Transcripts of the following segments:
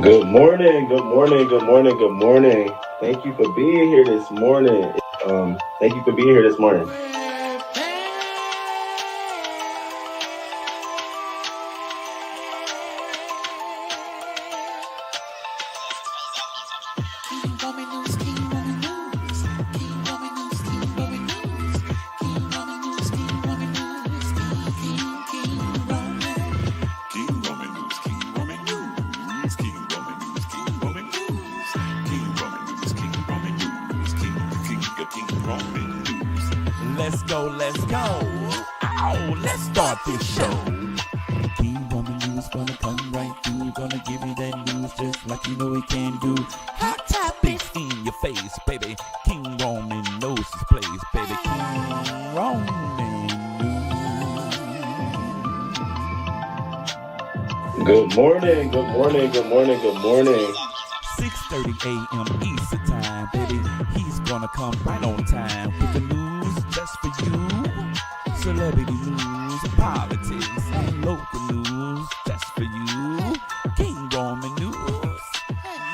Good morning, good morning, good morning, good morning. Thank you for being here this morning. Thank you for being here this morning. Let's go. Oh, let's start this show. King Roman News gonna come right through. Gonna give you that news just like you know he can do. Hot topics in your face, baby. King Roman knows his place, baby. King Roman News. Good morning, good morning, good morning, good morning. 6:30 a.m. Eastern time, baby. He's gonna come right on time with the news just for you. Celebrity news, politics, and local news just for you. King Roman News.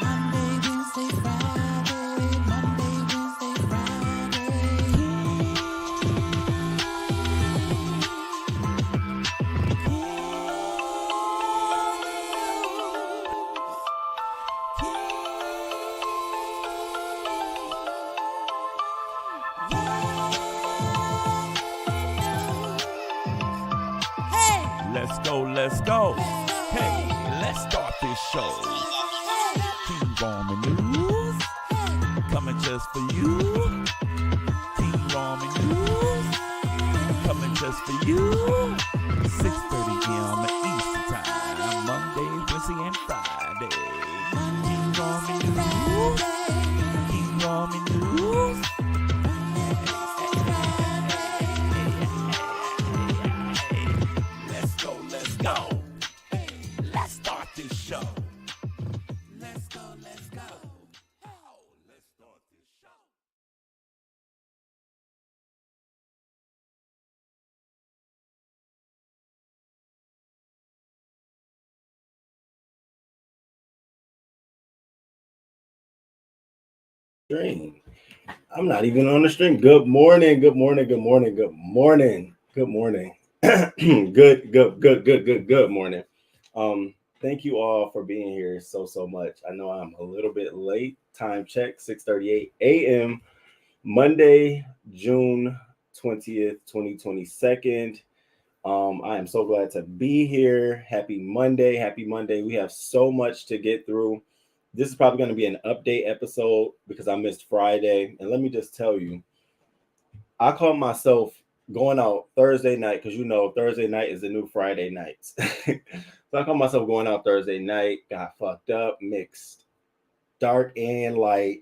Monday, Wednesday, Friday. Monday, Wednesday, Friday. Let's go. Hey, let's start this show. King Roman News, coming just for you. King Roman News, coming just for you. 6:30 a.m. Eastern time, Monday, Wednesday, and Friday. King Roman News, King Roman News. String. I'm not even on the string. Good morning, good morning, good morning, good morning, good morning. Good morning. Thank you all for being here so much. I know I'm a little bit late. Time check, 6:38 a.m. Monday, June 20th, 2022. I am so glad to be here. Happy Monday. Happy Monday. We have so much to get through. This is probably going to be an update episode because I missed Friday. And let me just tell you, I call myself going out Thursday night because Thursday night is the new Friday nights. So I call myself going out Thursday night, got fucked up, mixed dark and light.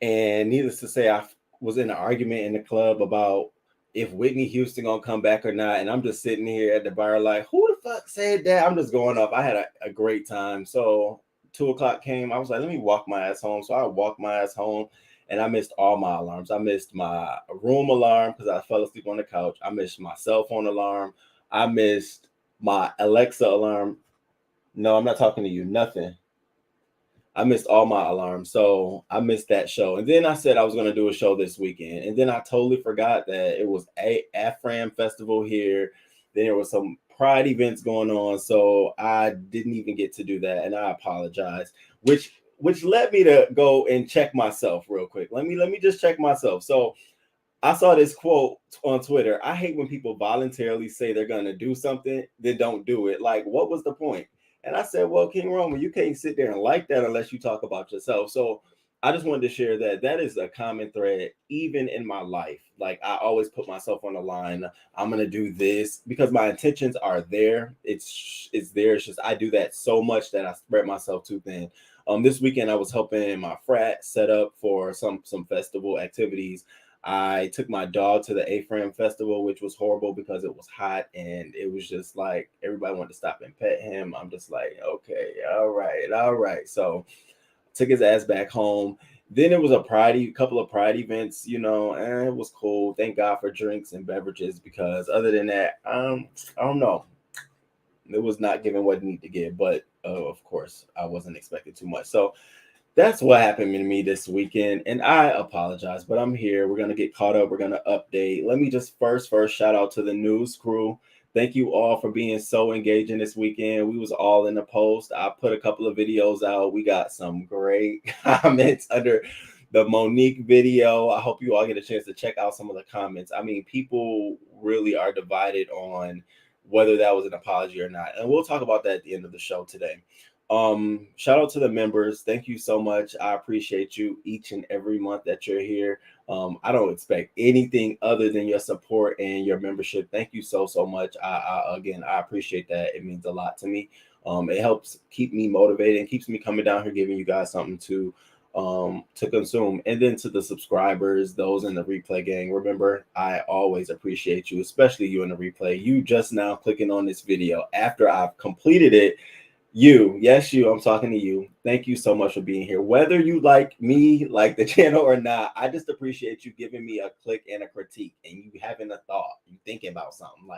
And needless to say, I was in an argument in the club about if Whitney Houston gonna come back or not. And I'm just sitting here at the bar like, who the fuck said that? I'm just going off. I had a great time. So 2:00 came. I was like, let me walk my ass home. So I walked my ass home and I missed all my alarms. I missed my room alarm because I fell asleep on the couch. I missed my cell phone alarm. I missed my Alexa alarm. No, I'm not talking to you. Nothing. I missed all my alarms. So I missed that show. And then I said I was going to do a show this weekend. And then I totally forgot that it was a AFRAM festival here. Then there was some pride events going on. So I didn't even get to do that. And I apologize, which led me to go and check myself real quick. Let me just check myself. So I saw this quote on Twitter. I hate when people voluntarily say they're going to do something, then don't do it. Like, what was the point? And I said, well, King Roman, you can't sit there and like that unless you talk about yourself. So I just wanted to share that is a common thread, even in my life. Like, I always put myself on the line. I'm going to do this because my intentions are there. It's there. It's just I do that so much that I spread myself too thin. This weekend, I was helping my frat set up for some festival activities. I took my dog to the AFRAM festival, which was horrible because it was hot and it was just like everybody wanted to stop and pet him. I'm just like, okay, all right. So took his ass back home. Then it was a couple of pride events, and it was cool. Thank God for drinks and beverages because other than that, I don't know. it was not giving what it needed to give. But of course, I wasn't expecting too much. So that's what happened to me this weekend, and I apologize, but I'm here. We're gonna get caught up. We're gonna update. Let me just first shout out to the news crew. Thank you all for being so engaging this weekend. We was all in the post. I put a couple of videos out. We got some great comments under the MoNique video. I hope you all get a chance to check out some of the comments. I mean, people really are divided on whether that was an apology or not, and we'll talk about that at the end of the show today. Shout out to the members. Thank you so much. I appreciate you each and every month that you're here. I don't expect anything other than your support and your membership. Thank you so much. I appreciate that. It means a lot to me. It helps keep me motivated and keeps me coming down here giving you guys something to consume. And then to the subscribers, those in the replay gang, remember, I always appreciate you, especially you in the replay. You just now clicking on this video after I've completed it. Yes, I'm talking to you. Thank you so much for being here. Whether you like me, like the channel or not, I just appreciate you giving me a click and a critique and you having a thought, you thinking about something.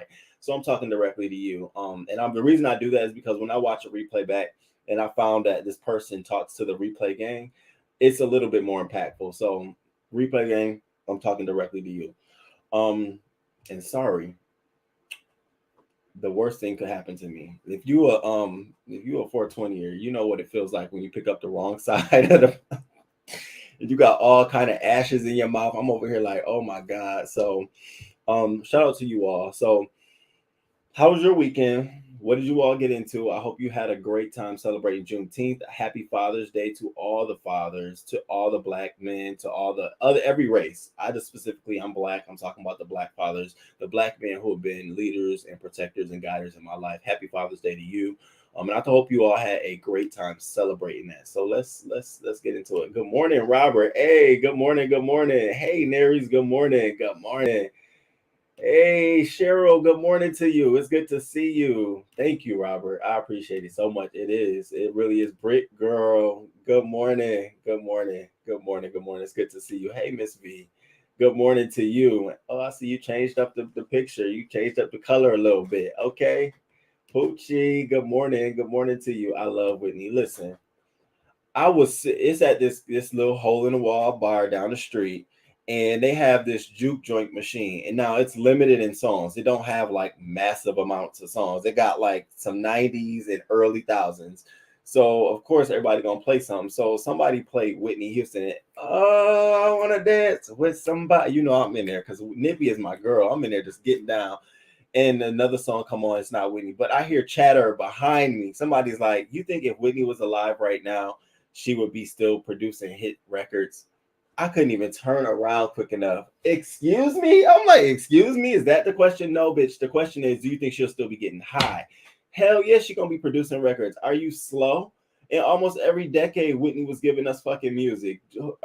So I'm talking directly to you. The reason I do that is because when I watch a replay back and I found that this person talks to the replay gang, it's a little bit more impactful. So replay gang, I'm talking directly to you. And sorry, the worst thing could happen to me. If you a 420er, you know what it feels like when you pick up the wrong side of the you got all kind of ashes in your mouth. I'm over here like, oh my God. So shout out to you all. So how was your weekend? What did you all get into? I hope you had a great time celebrating Juneteenth. Happy Father's Day to all the fathers, to all the Black men, to all the other, every race. I'm Black. I'm talking about the Black fathers, the Black men who have been leaders and protectors and guiders in my life. Happy Father's Day to you. And I hope you all had a great time celebrating that. So let's get into it. Good morning, Robert. Hey, good morning. Good morning. Hey, Naries. Good morning. Good morning. Hey, Cheryl, good morning to you. It's good to see you. Thank you, Robert. I appreciate it so much. It is. It really is. Brick girl, good morning. Good morning. Good morning. Good morning. It's good to see you. Hey, Miss V. Good morning to you. Oh, I see you changed up the picture. You changed up the color a little bit. Okay. Poochie, good morning. Good morning to you. I love Whitney. Listen, it's at this little hole in the wall bar down the street. And they have this juke joint machine, and now it's limited in songs. They don't have like massive amounts of songs. They got like some 90s and early thousands. So of course everybody gonna play something. So somebody played Whitney Houston. Oh, I want to dance with somebody. You know I'm in there because Nippy is my girl. I'm in there just getting down. And another song come on. It's not Whitney, but I hear chatter behind me. Somebody's like, "You think if Whitney was alive right now, she would be still producing hit records?" I couldn't even turn around quick enough. Excuse me? I'm like, excuse me? Is that the question? No, bitch. The question is, do you think she'll still be getting high? Hell yeah, she's going to be producing records. Are you slow? In almost every decade, Whitney was giving us fucking music.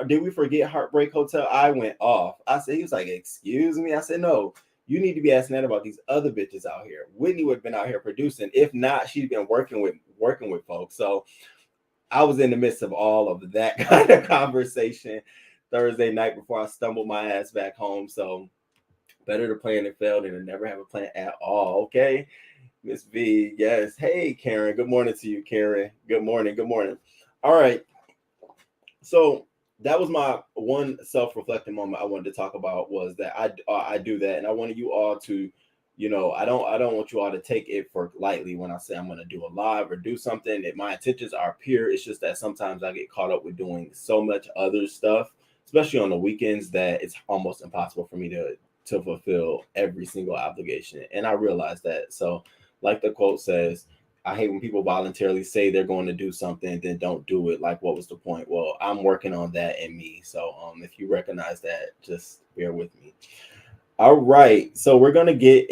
Did we forget Heartbreak Hotel? I went off. He was like, excuse me? I said, no, you need to be asking that about these other bitches out here. Whitney would have been out here producing. If not, she'd been working with folks. So I was in the midst of all of that kind of conversation Thursday night before I stumbled my ass back home. So better to plan and fail than to never have a plan at all. Okay. Miss V, yes. Hey, Karen. Good morning to you, Karen. Good morning. Good morning. All right. So that was my one self-reflecting moment I wanted to talk about, was that I do that. And I wanted you all to, I don't want you all to take it for lightly when I say I'm going to do a live or do something. That my intentions are pure. It's just that sometimes I get caught up with doing so much other stuff, especially on the weekends, that it's almost impossible for me to fulfill every single obligation. And I realize that. So like the quote says, I hate when people voluntarily say they're going to do something, then don't do it. Like, what was the point? Well, I'm working on that in me. So if you recognize that, just bear with me. All right. So we're going to get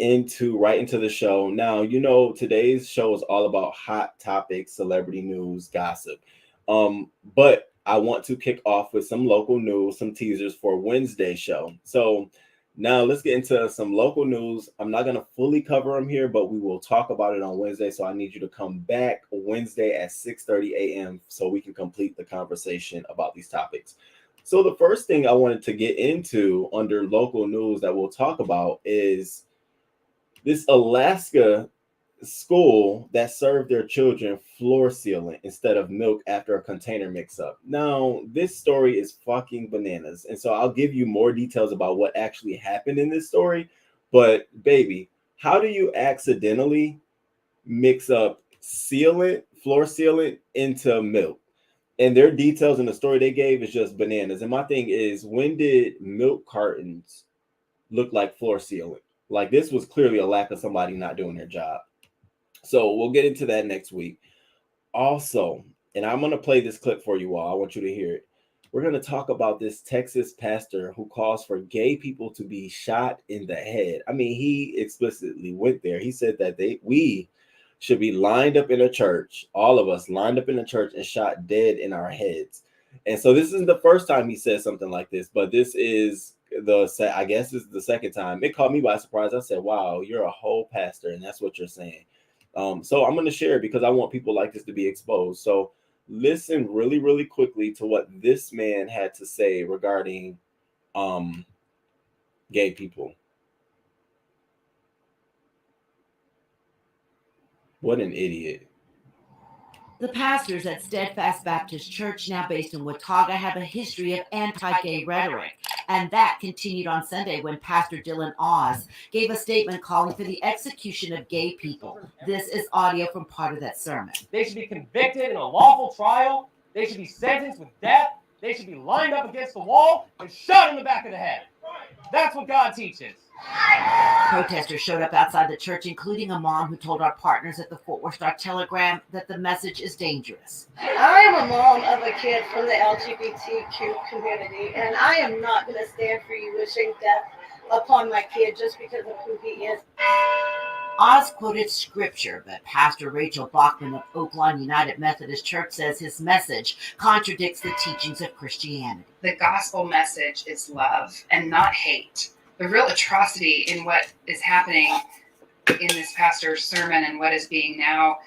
right into the show. Now, today's show is all about hot topics, celebrity news, gossip. But I want to kick off with some local news, some teasers for Wednesday's show. So now let's get into some local news. I'm not going to fully cover them here, but we will talk about it on Wednesday. So I need you to come back Wednesday at 6:30 a.m. so we can complete the conversation about these topics. So the first thing I wanted to get into under local news that we'll talk about is this Alaska school that served their children floor sealant instead of milk after a container mix-up. Now, this story is fucking bananas. And so I'll give you more details about what actually happened in this story. But baby, how do you accidentally mix up sealant, floor sealant into milk? And their details in the story they gave is just bananas. And my thing is, when did milk cartons look like floor sealant? Like, this was clearly a lack of somebody not doing their job. So we'll get into that next week. Also, and I'm going to play this clip for you all. I want you to hear it. We're going to talk about this Texas pastor who calls for gay people to be shot in the head. I mean, he explicitly went there. He said that we should be lined up in a church, all of us lined up in a church and shot dead in our heads. And so this isn't the first time he said something like this, but this is I guess this is the second time. It caught me by surprise. I said, wow, you're a whole pastor and that's what you're saying. So I'm going to share it because I want people like this to be exposed. So listen really, really quickly to what this man had to say regarding gay people. What an idiot. The pastors at Steadfast Baptist Church, now based in Watauga, have a history of anti-gay rhetoric. And that continued on Sunday when Pastor Dylan Oz gave a statement calling for the execution of gay people. This is audio from part of that sermon. They should be convicted in a lawful trial. They should be sentenced with death. They should be lined up against the wall and shot in the back of the head. That's what God teaches. Protesters showed up outside the church, including a mom who told our partners at the Fort Worth Star-Telegram that the message is dangerous. I am a mom of a kid from the LGBTQ community, and I am not going to stand for you wishing death upon my kid just because of who he is. Oz quoted scripture, but Pastor Rachel Bachman of Oakland United Methodist Church says his message contradicts the teachings of Christianity. The gospel message is love and not hate. The real atrocity in what is happening in this pastor's sermon and what is being now,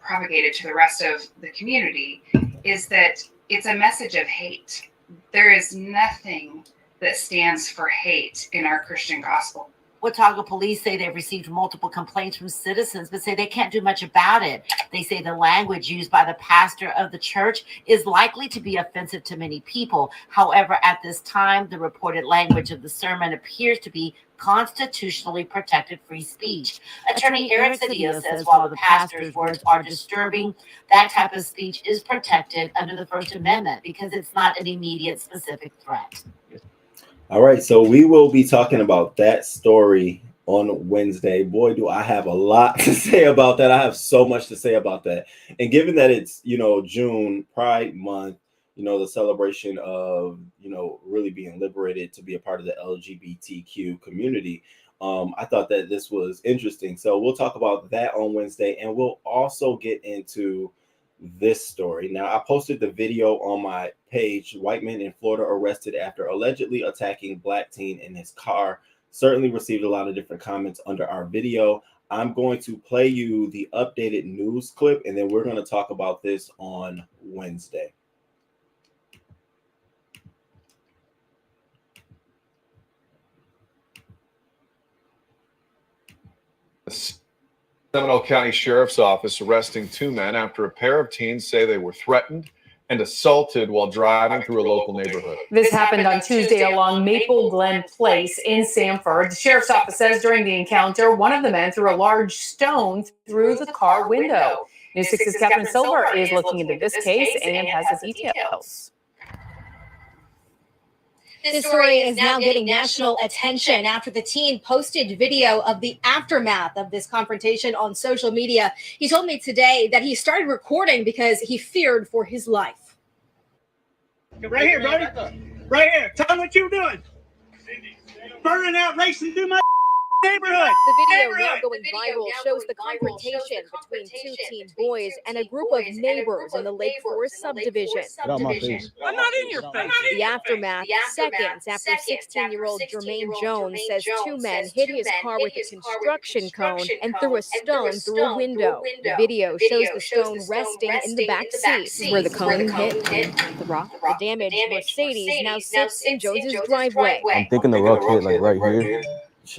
propagated to the rest of the community is that it's a message of hate. There is nothing that stands for hate in our Christian gospel. Watauga police say they've received multiple complaints from citizens, but say they can't do much about it. They say the language used by the pastor of the church is likely to be offensive to many people. However, at this time, the reported language of the sermon appears to be constitutionally protected free speech. Attorney Eric Cedillo says while the pastor's words are disturbing, that type of speech is protected under the First Amendment because it's not an immediate specific threat. All right, so we will be talking about that story on Wednesday. Boy, do I have a lot to say about that. I have so much to say about that. And given that it's, June, Pride Month, the celebration of, really being liberated to be a part of the LGBTQ community, I thought that this was interesting. So we'll talk about that on Wednesday, and we'll also get into this story. Now, I posted the video on my page. White men in Florida arrested after allegedly attacking black teen in his car. Certainly received a lot of different comments under our video. I'm going to play you the updated news clip, and then we're going to talk about this on Wednesday. Seminole County Sheriff's Office arresting two men after a pair of teens say they were threatened and assaulted while driving through a local neighborhood. This happened on Tuesday along Maple Glen Place in Sanford. The sheriff's office says during the encounter, one of the men threw a large stone through the car window. News 6's Catherine Silver is looking into this case and has the details. This story is now getting national attention after the teen posted video of the aftermath of this confrontation on social media. He told me today that he started recording because he feared for his life. Right here, buddy. Right here. Tell me what you're doing. Burning out, racing through my neighborhood. The video now going viral shows the confrontation between two teen boys and a group of neighbors in the Lake Forest subdivision. I'm not in your face. The aftermath, seconds after 16-year-old Jermaine Jones says two men hit his car with a construction cone and threw a stone through a window. The video shows the stone resting in the back seat where the cone hit the rock. The damaged Mercedes now sits in Jones's driveway. I'm thinking the rock hit like right here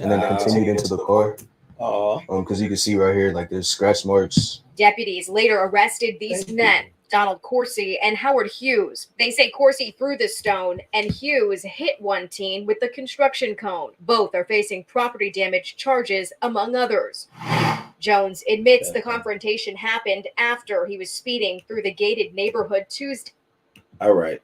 and then continued into the car. Because you can see right here, like there's scratch marks. Deputies later arrested these men, Donald Corsi and Howard Hughes. They say Corsi threw the stone and Hughes hit one teen with the construction cone. Both are facing property damage charges, among others. Jones admits the confrontation happened after he was speeding through the gated neighborhood Tuesday. All right.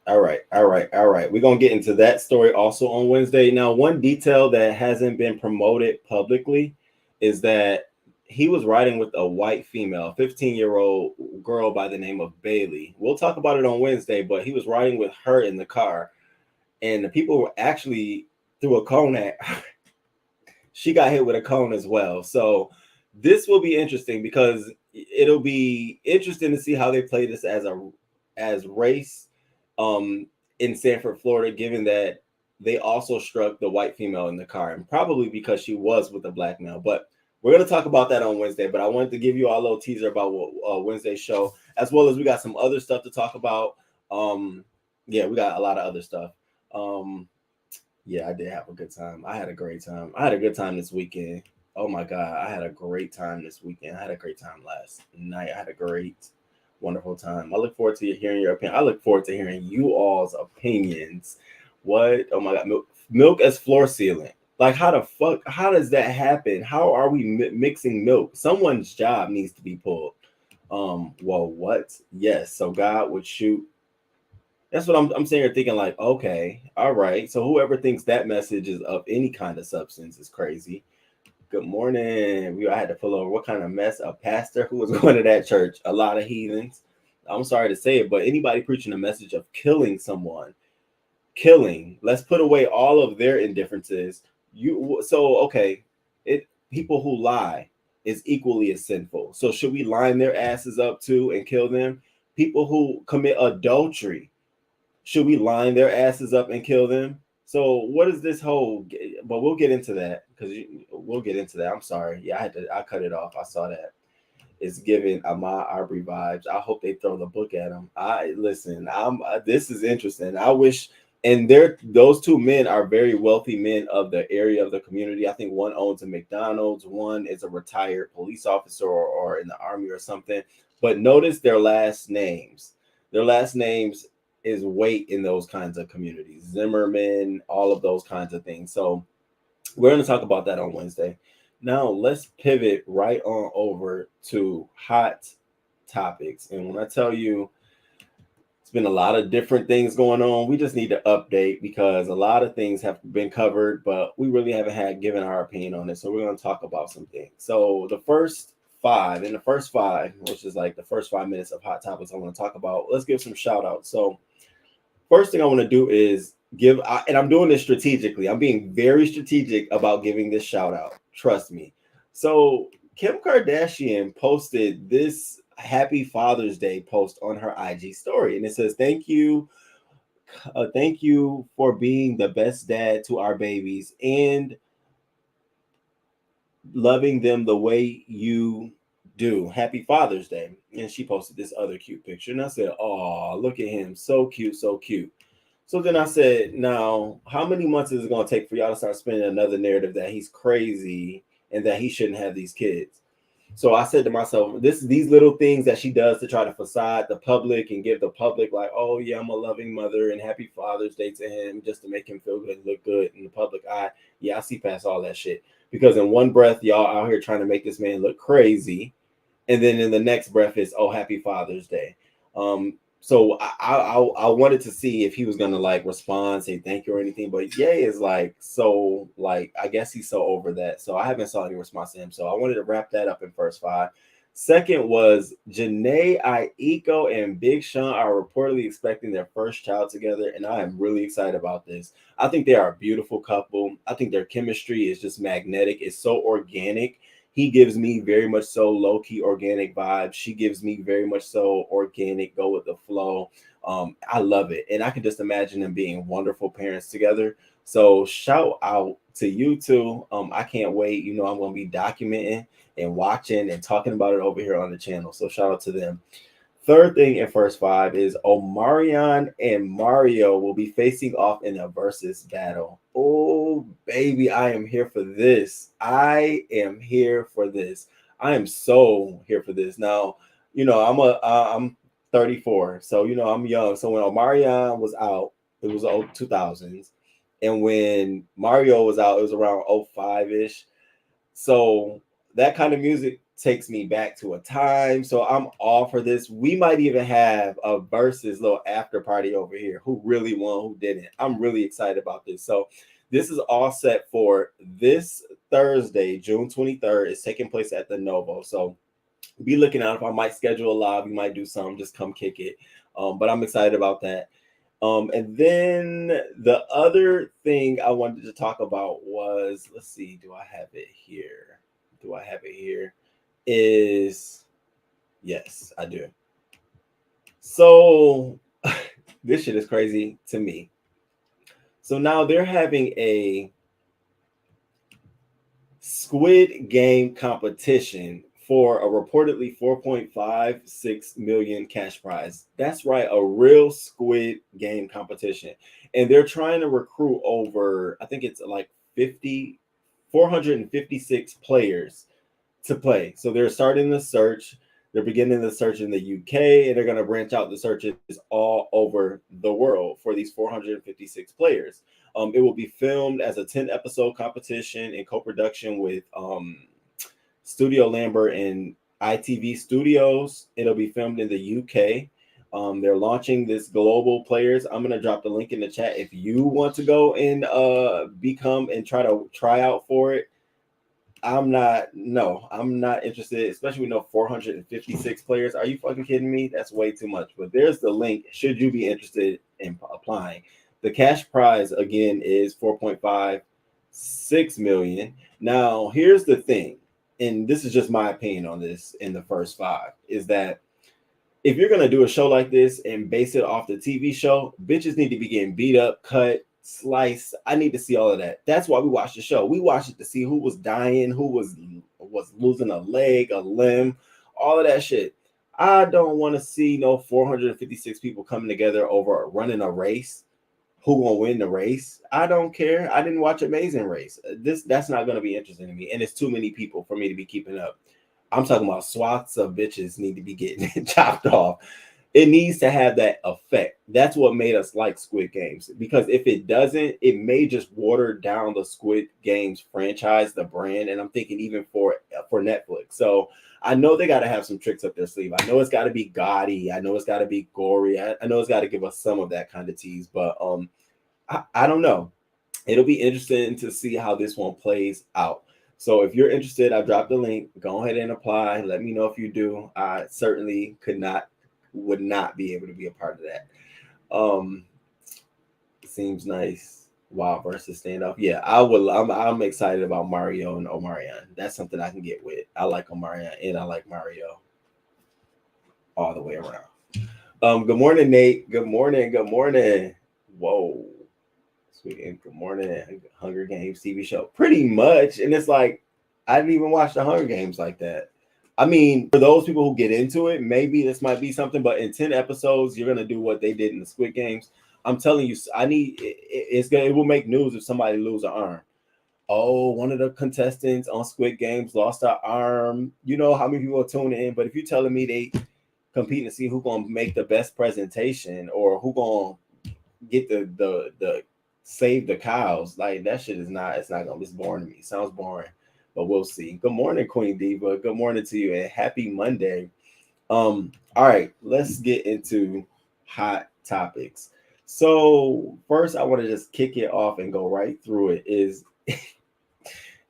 We're going to get into that story also on Wednesday. Now, one detail that hasn't been promoted publicly is that he was riding with a white female, 15-year-old girl by the name of Bailey. We'll talk about it on Wednesday, but he was riding with her in the car, and the people were actually threw a cone at her. She got hit with a cone as well. So this will be interesting because it'll be interesting to see how they play this as race in Sanford, Florida, given that they also struck the white female in the car, and probably because she was with a black male. But we're going to talk about that on Wednesday, but I wanted to give you all a little teaser about what Wednesday's show, as well as we got some other stuff to talk about. We got a lot of other stuff. I did have a good time. I had a great time. I had a good time this weekend. Oh my God, I had a great time this weekend. I had a great time last night. I had a great, wonderful time. I look forward to hearing your opinion. I look forward to hearing you all's opinions. What? Oh my God, milk as floor sealant. Like, how the fuck, how does that happen? How are we mixing milk? Someone's job needs to be pulled. What? Yes, so God would shoot. That's what I'm saying here thinking like, okay, all right. So whoever thinks that message is of any kind of substance is crazy. Good morning. I had to pull over. What kind of mess? A pastor who was going to that church. A lot of heathens. I'm sorry to say it, but anybody preaching a message of killing someone, let's put away all of their indifferences. People who lie is equally as sinful. So should we line their asses up too and kill them? People who commit adultery, should we line their asses up and kill them? So what is this whole? But we'll get into that we'll get into that. I'm sorry. Yeah, I cut it off. I saw that. It's giving Ahmaud Arbery vibes. I hope they throw the book at him. This is interesting. I wish. And those two men are very wealthy men of the area of the community. I think one owns a McDonald's, one is a retired police officer or in the army or something. But notice their last names. Their last names is weight in those kinds of communities. Zimmerman, all of those kinds of things. So we're going to talk about that on Wednesday. Now let's pivot right on over to hot topics. And when I tell you, it's been a lot of different things going on. We just need to update because a lot of things have been covered, but we really haven't given our opinion on it. So we're going to talk about some things. So the first five, which is like the first 5 minutes of hot topics I want to talk about, let's give some shout outs. So first thing I want to do is and I'm doing this strategically. I'm being very strategic about giving this shout out. Trust me. So Kim Kardashian posted this Happy Father's Day post on her IG story, and it says, thank you for being the best dad to our babies and loving them the way you do. Happy Father's Day. And she posted this other cute picture, and I said, oh, look at him, so cute. So then I said, now how many months is it going to take for y'all to start spinning another narrative that he's crazy and that he shouldn't have these kids? So I said to myself, these little things that she does to try to facade the public and give the public like, oh yeah, I'm a loving mother and happy Father's Day to him just to make him feel good and look good in the public eye. Yeah, I see past all that shit. Because in one breath, y'all out here trying to make this man look crazy. And then in the next breath, it's, oh, happy Father's Day. So I wanted to see if he was going to like respond, say thank you or anything. But Ye is like, so like, I guess he's so over that. So I haven't saw any response to him. So I wanted to wrap that up in first five. Second was Jhene Aiko and Big Sean are reportedly expecting their first child together. And I am really excited about this. I think they are a beautiful couple. I think their chemistry is just magnetic. It's so organic. He gives me very much so low-key organic vibes. She gives me very much so organic, go with the flow. I love it. And I can just imagine them being wonderful parents together. So shout out to you two. I can't wait. You know, I'm going to be documenting and watching and talking about it over here on the channel. So shout out to them. Third thing in first five is Omarion and Mario will be facing off in a Versuz battle. Oh, baby, I am here for this. I am here for this. I am so here for this. Now, I'm 34, so I'm young. So when Omarion was out, it was 2000s, and when Mario was out, it was around 05-ish. So that kind of music takes me back to a time. So I'm all for this. We might even have a Versuz little after party over here. Who really won, who didn't. I'm really excited about this. So this is all set for this Thursday, June 23rd. It's taking place at the Novo. So be looking out. If I might schedule a live, we might do something, just come kick it. But I'm excited about that. And then the other thing I wanted to talk about was, let's see, do I have it here? Yes, I do. So this shit is crazy to me. So now they're having a Squid Game competition for a reportedly 4.56 million cash prize. That's right, a real Squid Game competition. And they're trying to recruit over, I think it's like 456 players to play. So they're starting the search. They're beginning the search in the UK, and they're going to branch out the searches all over the world for these 456 players. It will be filmed as a 10-episode competition in co-production with Studio Lambert and ITV Studios. It'll be filmed in the UK. They're launching this global players. I'm going to drop the link in the chat if you want to go and become and try out for it. I'm not interested, especially with 456 players. Are you fucking kidding me? That's way too much. But there's the link should you be interested in applying. The cash prize again is 4.56 million. Now, here's the thing, and this is just my opinion on this in the first five, is that if you're gonna do a show like this and base it off the TV show, bitches need to be getting beat up, cut, sliced. I need to see all of that. That's why we watch the show. We watch it to see who was dying, who was losing a leg, a limb, all of that shit. I don't want to see no 456 people coming together over running a race. Who gonna win the race? I don't care. I didn't watch Amazing Race. That's not gonna be interesting to me, and it's too many people for me to be keeping up. I'm talking about swaths of bitches need to be getting chopped off. It needs to have that effect. That's what made us like Squid Games. Because if it doesn't, it may just water down the Squid Games franchise, the brand. And I'm thinking even for Netflix. So I know they got to have some tricks up their sleeve. I know it's got to be gaudy. I know it's got to be gory. I know it's got to give us some of that kind of tease. But I don't know. It'll be interesting to see how this one plays out. So if you're interested, I dropped the link. Go ahead and apply. Let me know if you do. I certainly would not be able to be a part of that. Seems nice. Wow, versus standoff. Yeah, I'm excited about Mario and Omarion. That's something I can get with. I like Omarion and I like Mario all the way around. Good morning, Nate. Good morning. Whoa. Sweet. Good morning. Hunger Games TV show. Pretty much. And it's like, I didn't even watch the Hunger Games like that. I mean, for those people who get into it, maybe this might be something, but in 10 episodes, you're going to do what they did in the Squid Games. I'm telling you, it will make news if somebody lose an arm. Oh, one of the contestants on Squid Games lost an arm. You know how many people are tuning in, but if you're telling me they compete to see who's going to make the best presentation or who going to get the save the cows, like that shit it's boring to me. It sounds boring. But we'll see. Good morning, Queen Diva. Good morning to you and happy Monday. All right, let's get into hot topics. So first, I want to just kick it off and go right through it. Is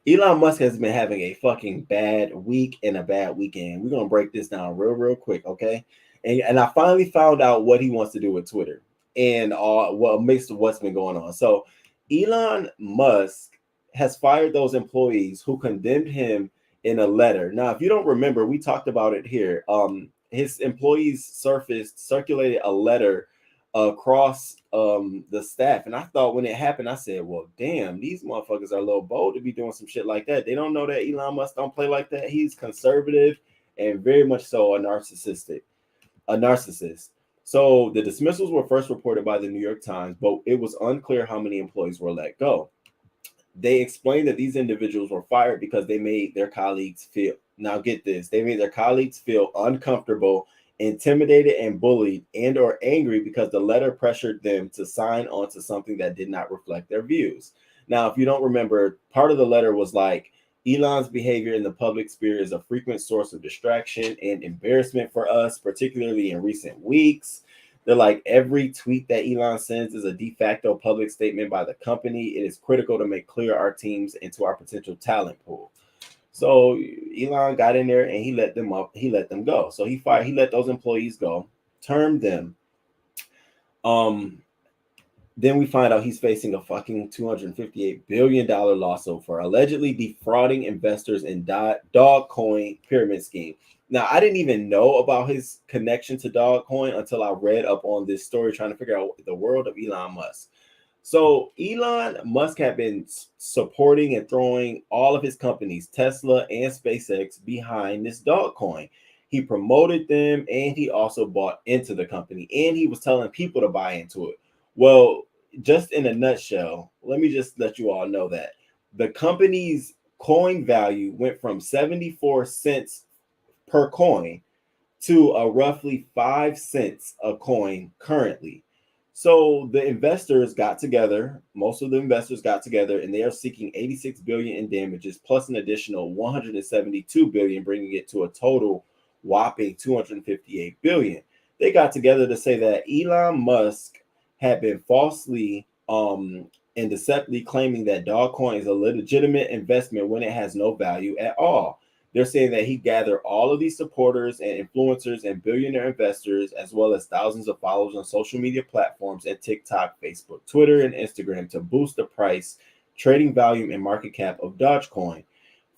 Elon Musk has been having a fucking bad week and a bad weekend. We're gonna break this down real quick, okay? And I finally found out what he wants to do with Twitter and what's been going on. So Elon Musk has fired those employees who condemned him in a letter. Now, if you don't remember, we talked about it here. His employees circulated a letter across the staff. And I thought when it happened, I said, well, damn, these motherfuckers are a little bold to be doing some shit like that. They don't know that Elon Musk don't play like that. He's conservative and very much so a narcissist. So the dismissals were first reported by the New York Times, but it was unclear how many employees were let go. they explained that these individuals were fired because they made their colleagues feel, now get this, they made their colleagues feel uncomfortable, intimidated, and bullied, and or angry because the letter pressured them to sign on to something that did not reflect their views. Now, if you don't remember, part of the letter was like, Elon's behavior in the public sphere is a frequent source of distraction and embarrassment for us, particularly in recent weeks. They're like, every tweet that Elon sends is a de facto public statement by the company. It is critical to make clear our teams and to our potential talent pool. So Elon got in there and he let them up. He let them go. So he let those employees go, termed them. Then we find out he's facing a fucking $258 billion lawsuit for allegedly defrauding investors in Dogecoin pyramid scheme. Now, I didn't even know about his connection to Dogecoin until I read up on this story, trying to figure out the world of Elon Musk. So Elon Musk had been supporting and throwing all of his companies, Tesla and SpaceX, behind this Dogecoin. He promoted them and he also bought into the company and he was telling people to buy into it. Well, just in a nutshell, let me just let you all know that the company's coin value went from 74 cents per coin to a roughly 5 cents a coin currently. So the investors got together, most of the investors got together, and they are seeking 86 billion in damages plus an additional 172 billion, bringing it to a total whopping 258 billion. They got together to say that Elon Musk had been falsely and deceptively claiming that Dogecoin is a legitimate investment when it has no value at all. They're saying that he gathered all of these supporters and influencers and billionaire investors, as well as thousands of followers on social media platforms at TikTok, Facebook, Twitter, and Instagram to boost the price, trading volume, and market cap of Dogecoin.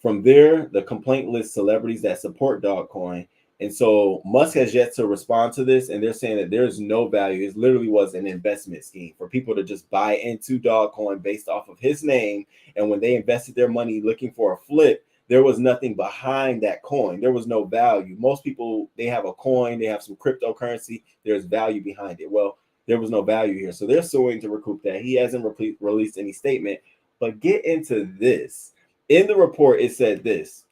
From there, the complaint lists celebrities that support Dogecoin. And so Musk has yet to respond to this, and they're saying that there's no value. It literally was an investment scheme for people to just buy into Dogecoin based off of his name. And when they invested their money looking for a flip, there was nothing behind that coin. There was no value. Most people, they have a coin, they have some cryptocurrency, there's value behind it. Well, there was no value here. So they're suing to recoup that. He hasn't released any statement. But get into this. In the report, it said this.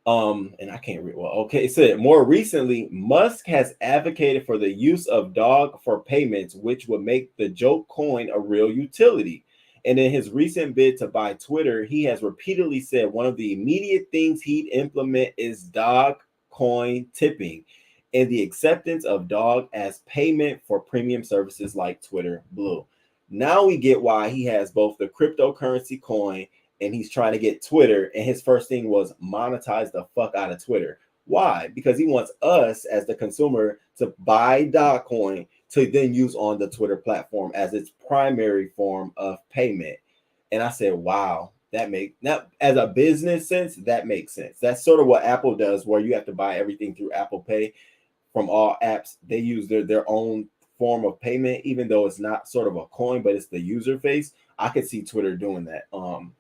And I can't read well. Okay, it said more recently, Musk has advocated for the use of Dog for payments, which would make the joke coin a real utility. And in his recent bid to buy Twitter, he has repeatedly said one of the immediate things he'd implement is Dog coin tipping and the acceptance of Dog as payment for premium services like Twitter Blue. Now we get why he has both the cryptocurrency coin and he's trying to get Twitter. And his first thing was monetize the fuck out of Twitter. Why? Because he wants us as the consumer to buy Dogecoin to then use on the Twitter platform as its primary form of payment. And I said, wow, as a business sense, that makes sense. That's sort of what Apple does, where you have to buy everything through Apple Pay from all apps. They use their own form of payment, even though it's not sort of a coin, but it's the user face. I could see Twitter doing that,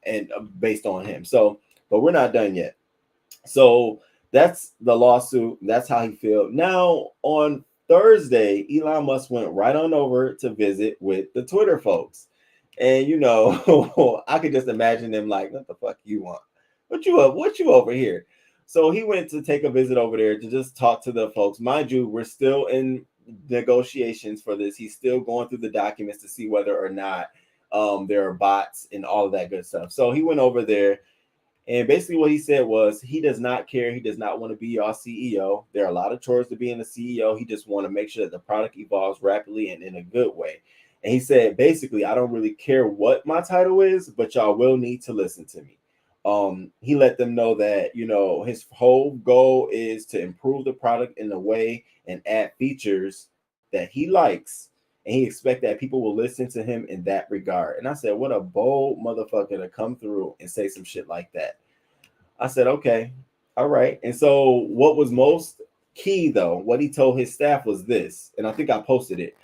and based on him. So, but we're not done yet. So that's the lawsuit. That's how he feels. Now on Thursday, Elon Musk went right on over to visit with the Twitter folks. And, you know, I could just imagine them like, what the fuck you want? What you over here? So he went to take a visit over there to just talk to the folks. Mind you, we're still in negotiations for this. He's still going through the documents to see whether or not there are bots and all of that good stuff. So he went over there. And basically what he said was he does not care. He does not want to be your CEO. There are a lot of chores to being a CEO. He just want to make sure that the product evolves rapidly and in a good way. And he said, basically, I don't really care what my title is, but y'all will need to listen to me. He let them know that, you know, his whole goal is to improve the product in a way and add features that he likes. And he expects that people will listen to him in that regard. And I said, what a bold motherfucker to come through and say some shit like that. I said, okay, all right. And so what was most key, though, what he told his staff was this, and I think I posted it.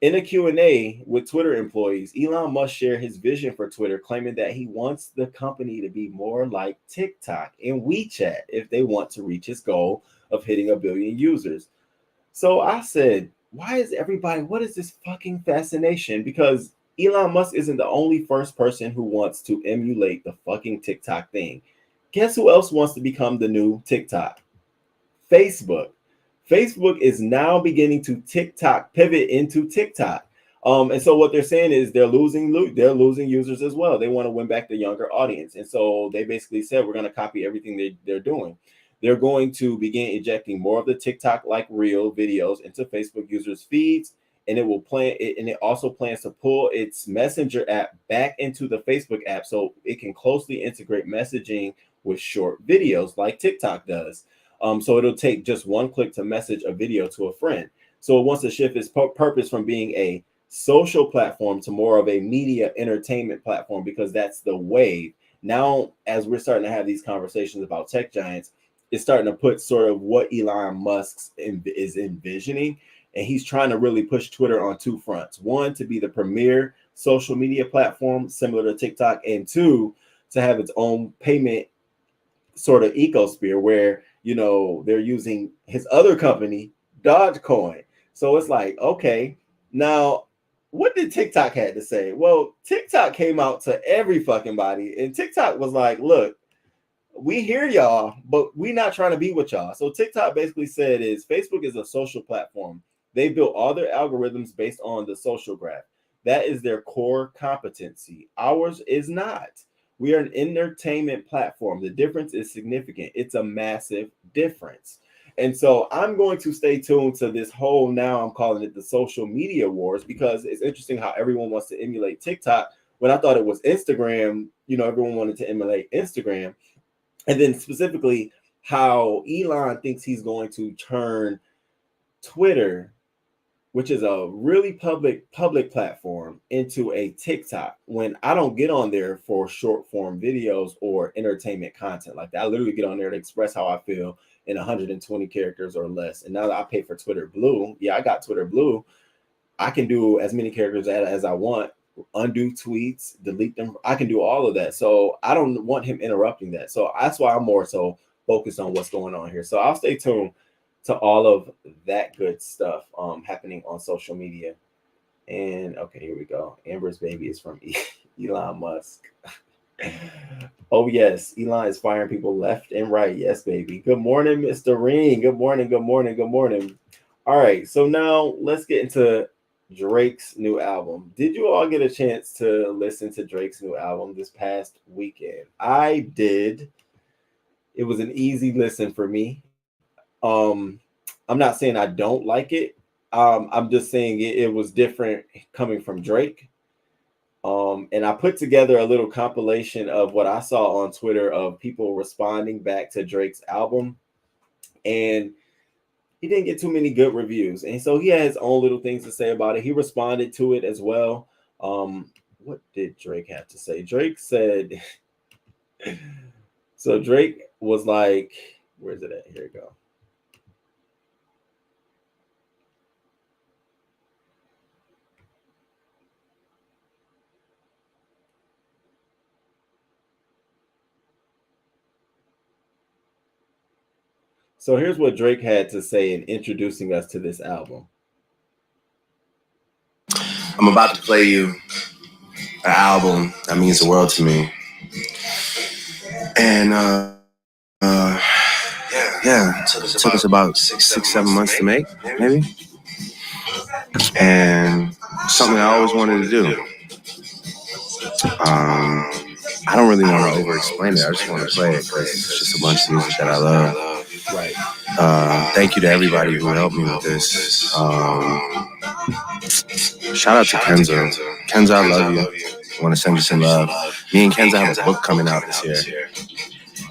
In a Q&A with Twitter employees, Elon Musk shared his vision for Twitter, claiming that he wants the company to be more like TikTok and WeChat if they want to reach his goal of hitting 1 billion users. So I said, what is this fucking fascination? Because Elon Musk isn't the only first person who wants to emulate the fucking TikTok thing. Guess who else wants to become the new TikTok? Facebook. Facebook is now beginning to pivot into TikTok. And so what they're saying is they're losing users as well. They want to win back the younger audience. And so they basically said, we're going to copy everything they're doing. They're going to begin injecting more of the TikTok-like reel videos into Facebook users' feeds. And it also plans to pull its Messenger app back into the Facebook app so it can closely integrate messaging with short videos like TikTok does. So it'll take just one click to message a video to a friend. So it wants to shift its purpose from being a social platform to more of a media entertainment platform, because that's the wave. Now, as we're starting to have these conversations about tech giants, it's starting to put sort of what Elon Musk is envisioning. And he's trying to really push Twitter on two fronts. One, to be the premier social media platform similar to TikTok, and two, to have its own payment sort of ecosphere where, you know, they're using his other company, Dogecoin. So it's like, okay, now what did TikTok had to say? Well, TikTok came out to every fucking body, and TikTok was like, look, we hear y'all, but we're not trying to be with y'all. So TikTok basically said is Facebook is a social platform. They built all their algorithms based on the social graph. That is their core competency. Ours is not. We are an entertainment platform. The difference is significant. It's a massive difference. And so I'm going to stay tuned to this whole, now I'm calling it the social media wars, because it's interesting how everyone wants to emulate TikTok. When I thought it was Instagram, you know, everyone wanted to emulate Instagram. And then specifically how Elon thinks he's going to turn Twitter, which is a really public platform, into a TikTok, when I don't get on there for short form videos or entertainment content like that. I literally get on there to express how I feel in 120 characters or less. And now that I pay for Twitter Blue, I got Twitter Blue, I can do as many characters as I want, undo tweets, delete them. I can do all of that. So I don't want him interrupting that. So that's why I'm more so focused on what's going on here. So I'll stay tuned to all of that good stuff happening on social media. And okay, here we go. Amber's baby is from Elon Musk. Oh yes, Elon is firing people left and right. Yes, baby. Good morning, Mr. Ring. Good morning, good morning, good morning. All right, so now let's get into Drake's new album. Did you all get a chance to listen to Drake's new album this past weekend? I did. It was an easy listen for me. I'm not saying I don't like it. I'm just saying it was different coming from Drake. And I put together a little compilation of what I saw on Twitter of people responding back to Drake's album. And he didn't get too many good reviews. And so he had his own little things to say about it. He responded to it as well. What did Drake have to say? Drake said, so Drake was like, where's it at? Here we go. So here's what Drake had to say in introducing us to this album. I'm about to play you an album that means the world to me. And it took us about 6-7 months to make, maybe. And something I always wanted to do. I don't really want to over-explain it. I just want to play it because it's just a bunch of music that I love. Right. Thank you to everybody who helped me with this. Shout out to Kenzo. Kenzo, I love you. I want to send you some love. Me and Kenzo have a book coming out this year.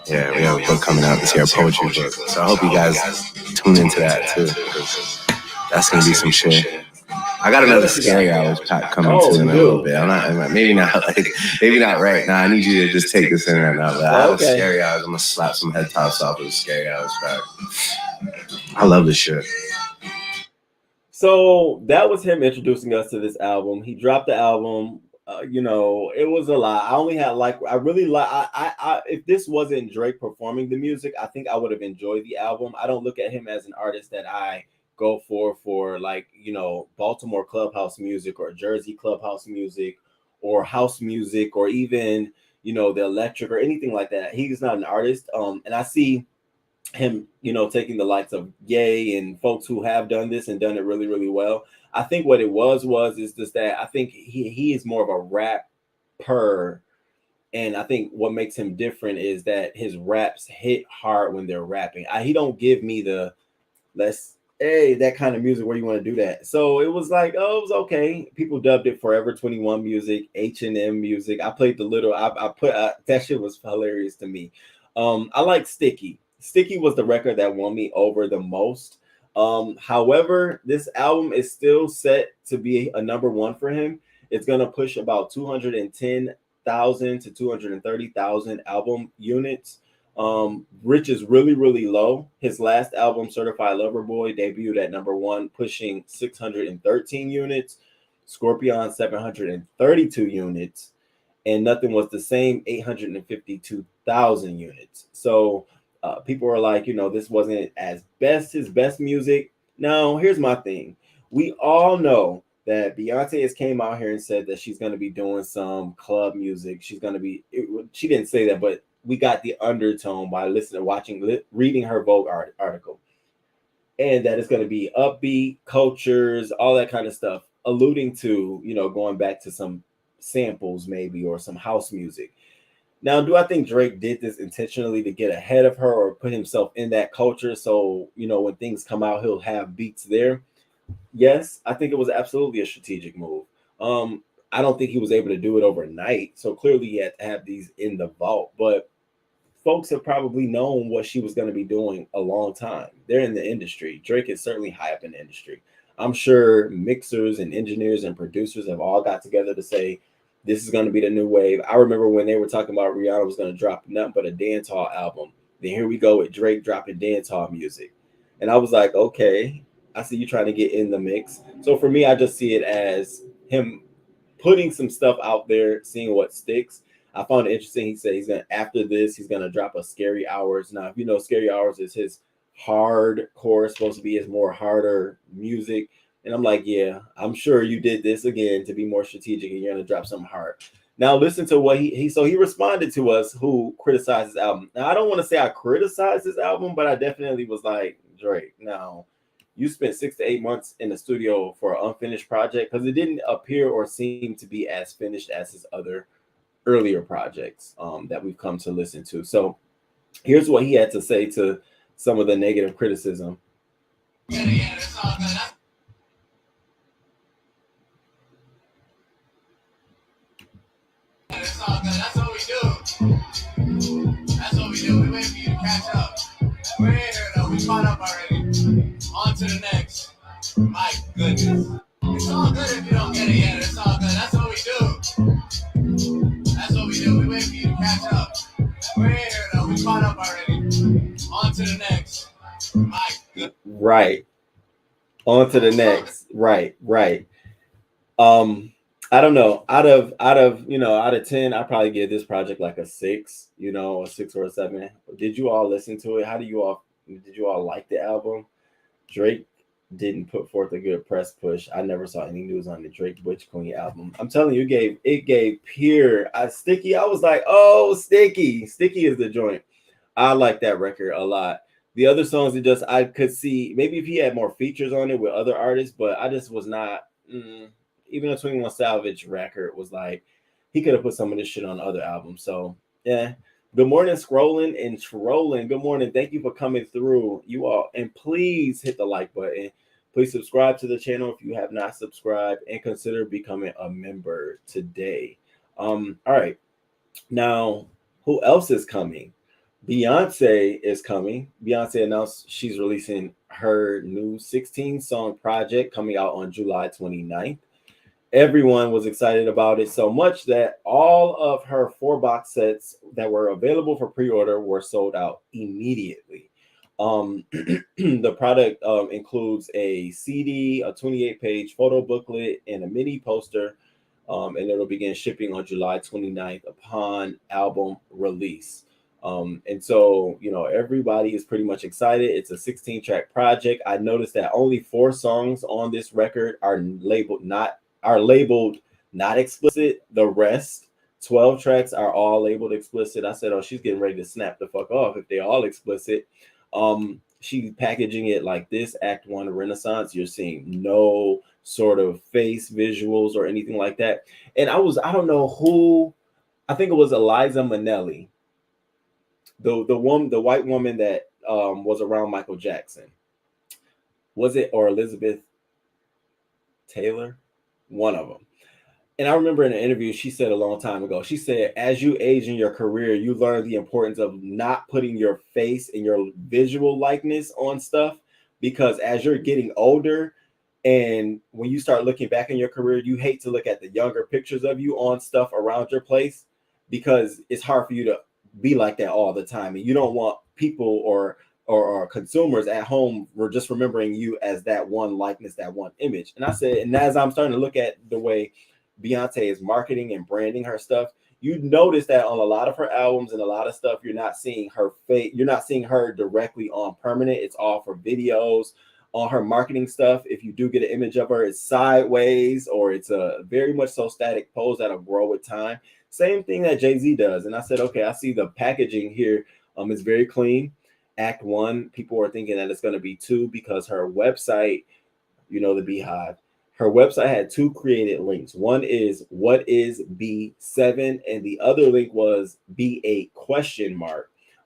Yeah, we have a book coming out this year, a poetry book. So I hope you guys tune into that too, because that's gonna be some shit. I got another scary hours pack coming too in a little bit. Maybe not right now. I need you to just take this in right now. But I have a scary hours. I'm gonna slap some head tops off with a scary hours pack. I love this shit. So that was him introducing us to this album. He dropped the album. It was a lot. I only had if this wasn't Drake performing the music, I think I would have enjoyed the album. I don't look at him as an artist that I go for like, you know, Baltimore clubhouse music or Jersey clubhouse music or house music or even, you know, the electric or anything like that. He's not an artist. And I see him, you know, taking the likes of Ye and folks who have done this and done it really, really well. I think what it is just that I think he is more of a rapper. And I think what makes him different is that his raps hit hard when they're rapping. He don't give me the that kind of music where you want to do that. So it was like, oh, it was okay. People dubbed it Forever 21 music, H&M music. I played the little, I put that shit was hilarious to me. I like Sticky. Sticky was the record that won me over the most. However, this album is still set to be a number one for him. It's gonna push about 210,000 to 230,000 album units. Rich is really, really low. His last album, Certified Lover Boy, debuted at number one, pushing 613 units. Scorpion 732 units, and Nothing Was the Same, 852,000 units. So people are like, you know, this wasn't his best music. Now, here's my thing. We all know that Beyonce has came out here and said that she's going to be doing some club music. She's going to be, she didn't say that, but we got the undertone by reading her Vogue article. And that it's going to be upbeat, cultures, all that kind of stuff, alluding to, you know, going back to some samples maybe or some house music. Now, do I think Drake did this intentionally to get ahead of her or put himself in that culture so, you know, when things come out, he'll have beats there? Yes, I think it was absolutely a strategic move. I don't think he was able to do it overnight. So clearly he had to have these in the vault. But folks have probably known what she was going to be doing a long time. They're in the industry. Drake is certainly high up in the industry. I'm sure mixers and engineers and producers have all got together to say, this is going to be the new wave. I remember when they were talking about Rihanna was going to drop nothing but a dancehall album. Then here we go with Drake dropping dancehall music. And I was like, okay, I see you trying to get in the mix. So for me, I just see it as him putting some stuff out there, seeing what sticks. I found it interesting. He said after this, he's going to drop a Scary Hours. Now, if you know, Scary Hours is his hardcore, supposed to be his more harder music. And I'm like, yeah, I'm sure you did this again to be more strategic and you're going to drop something hard. Now, listen to what he responded to us who criticized his album. Now, I don't want to say I criticized his album, but I definitely was like, Drake, now you spent 6 to 8 months in the studio for an unfinished project because it didn't appear or seem to be as finished as his other earlier projects that we've come to listen to. So here's what he had to say to some of the negative criticism. That's what we do. That's what we do. We wait for you to catch up. We're in here though. We caught up already. On to the next. My goodness. It's all good if you don't get it yet. It's all good. That's what we do. That's what we do. We wait for you to catch up. We're in here though. We caught up already. On to the next. My goodness. Right. On to the next. Right. I don't know. Out of 10, I probably give this project like a 6, a 6 or a 7. Did you all listen to it? Did you all like the album? Drake didn't put forth a good press push. I never saw any news on the Drake Butch Queen album. I'm telling you, it gave pure Sticky. I was like, oh, Sticky is the joint. I like that record a lot. The other songs, I could see maybe if he had more features on it with other artists, but I just was not. Even a 21 Savage record was like, he could have put some of this shit on other albums. So, yeah. Good morning, scrolling and trolling. Good morning. Thank you for coming through, you all. And please hit the like button. Please subscribe to the channel if you have not subscribed and consider becoming a member today. All right. Now, who else is coming? Beyonce is coming. Beyonce announced she's releasing her new 16-song project coming out on July 29th. Everyone was excited about it so much that all of her 4 box sets that were available for pre-order were sold out immediately. The product includes a CD, a 28-page photo booklet, and a mini poster, and it'll begin shipping on July 29th upon album release. And so, you know, everybody is pretty much excited. It's a 16-track project. I noticed that only 4 songs on this record are labeled not explicit. The rest, 12 tracks, are all labeled explicit. I said, oh, she's getting ready to snap the fuck off if they're all explicit. She's packaging it like this Act 1 Renaissance. You're seeing no sort of face visuals or anything like that. And I don't know who, I think it was Eliza Minnelli, the white woman that was around Michael Jackson. Was it, or Elizabeth Taylor? One of them. And I remember in an interview she said a long time ago, she said, as you age in your career, you learn the importance of not putting your face and your visual likeness on stuff, because as you're getting older and when you start looking back in your career, you hate to look at the younger pictures of you on stuff around your place, because it's hard for you to be like that all the time. And you don't want people or consumers at home were just remembering you as that one likeness, that one image. And I said, and as I'm starting to look at the way Beyonce is marketing and branding her stuff, you notice that on a lot of her albums and a lot of stuff, you're not seeing her face, you're not seeing her directly on permanent. It's all for videos. On her marketing stuff, if you do get an image of her, it's sideways or it's a very much so static pose that'll grow with time. Same thing that Jay-Z does. And I said, okay, I see the packaging here is very clean. Act 1, people are thinking that it's going to be 2 because her website, you know, the Beehive, her website had 2 created links. One is what is B7, and the other link was B8 ?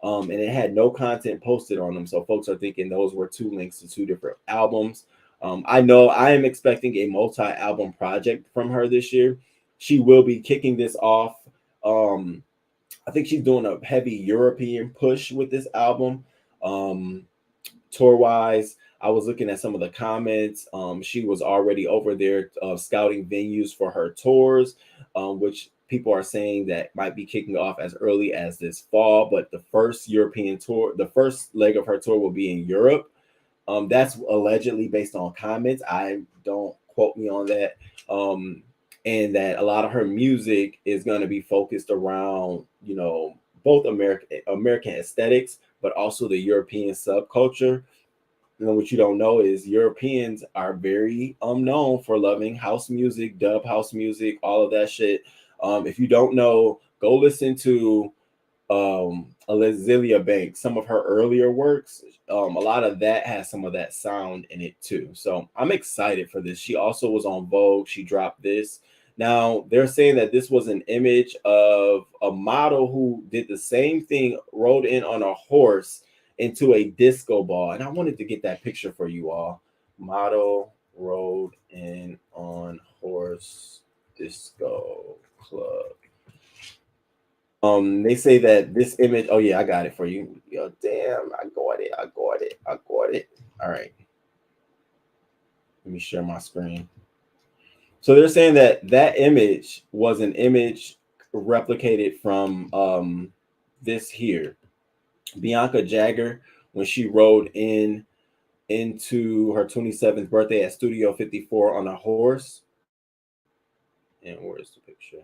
And it had no content posted on them. So folks are thinking those were 2 links to 2 different albums. I know I am expecting a multi-album project from her this year. She will be kicking this off. I think she's doing a heavy European push with this album. Tour-wise, I was looking at some of the comments. She was already over there scouting venues for her tours, which people are saying that might be kicking off as early as this fall. But the first European tour, the first leg of her tour will be in Europe. That's allegedly based on comments. I don't quote me on that. And that a lot of her music is going to be focused around, you know, both American aesthetics, but also the European subculture. You know, what you don't know is Europeans are very known for loving house music, dub house music, all of that shit. If you don't know, go listen to Azealia Banks, some of her earlier works. A lot of that has some of that sound in it too. So I'm excited for this. She also was on Vogue. She dropped this. Now they're saying that this was an image of a model who did the same thing, rode in on a horse into a disco ball. And I wanted to get that picture for you all. Model rode in on horse disco club. They say that this image, oh yeah, I got it for you. Yo, damn, I got it. All right. Let me share my screen. So they're saying that that image was an image replicated from this here. Bianca Jagger, when she rode into her 27th birthday at Studio 54 on a horse. And where's the picture?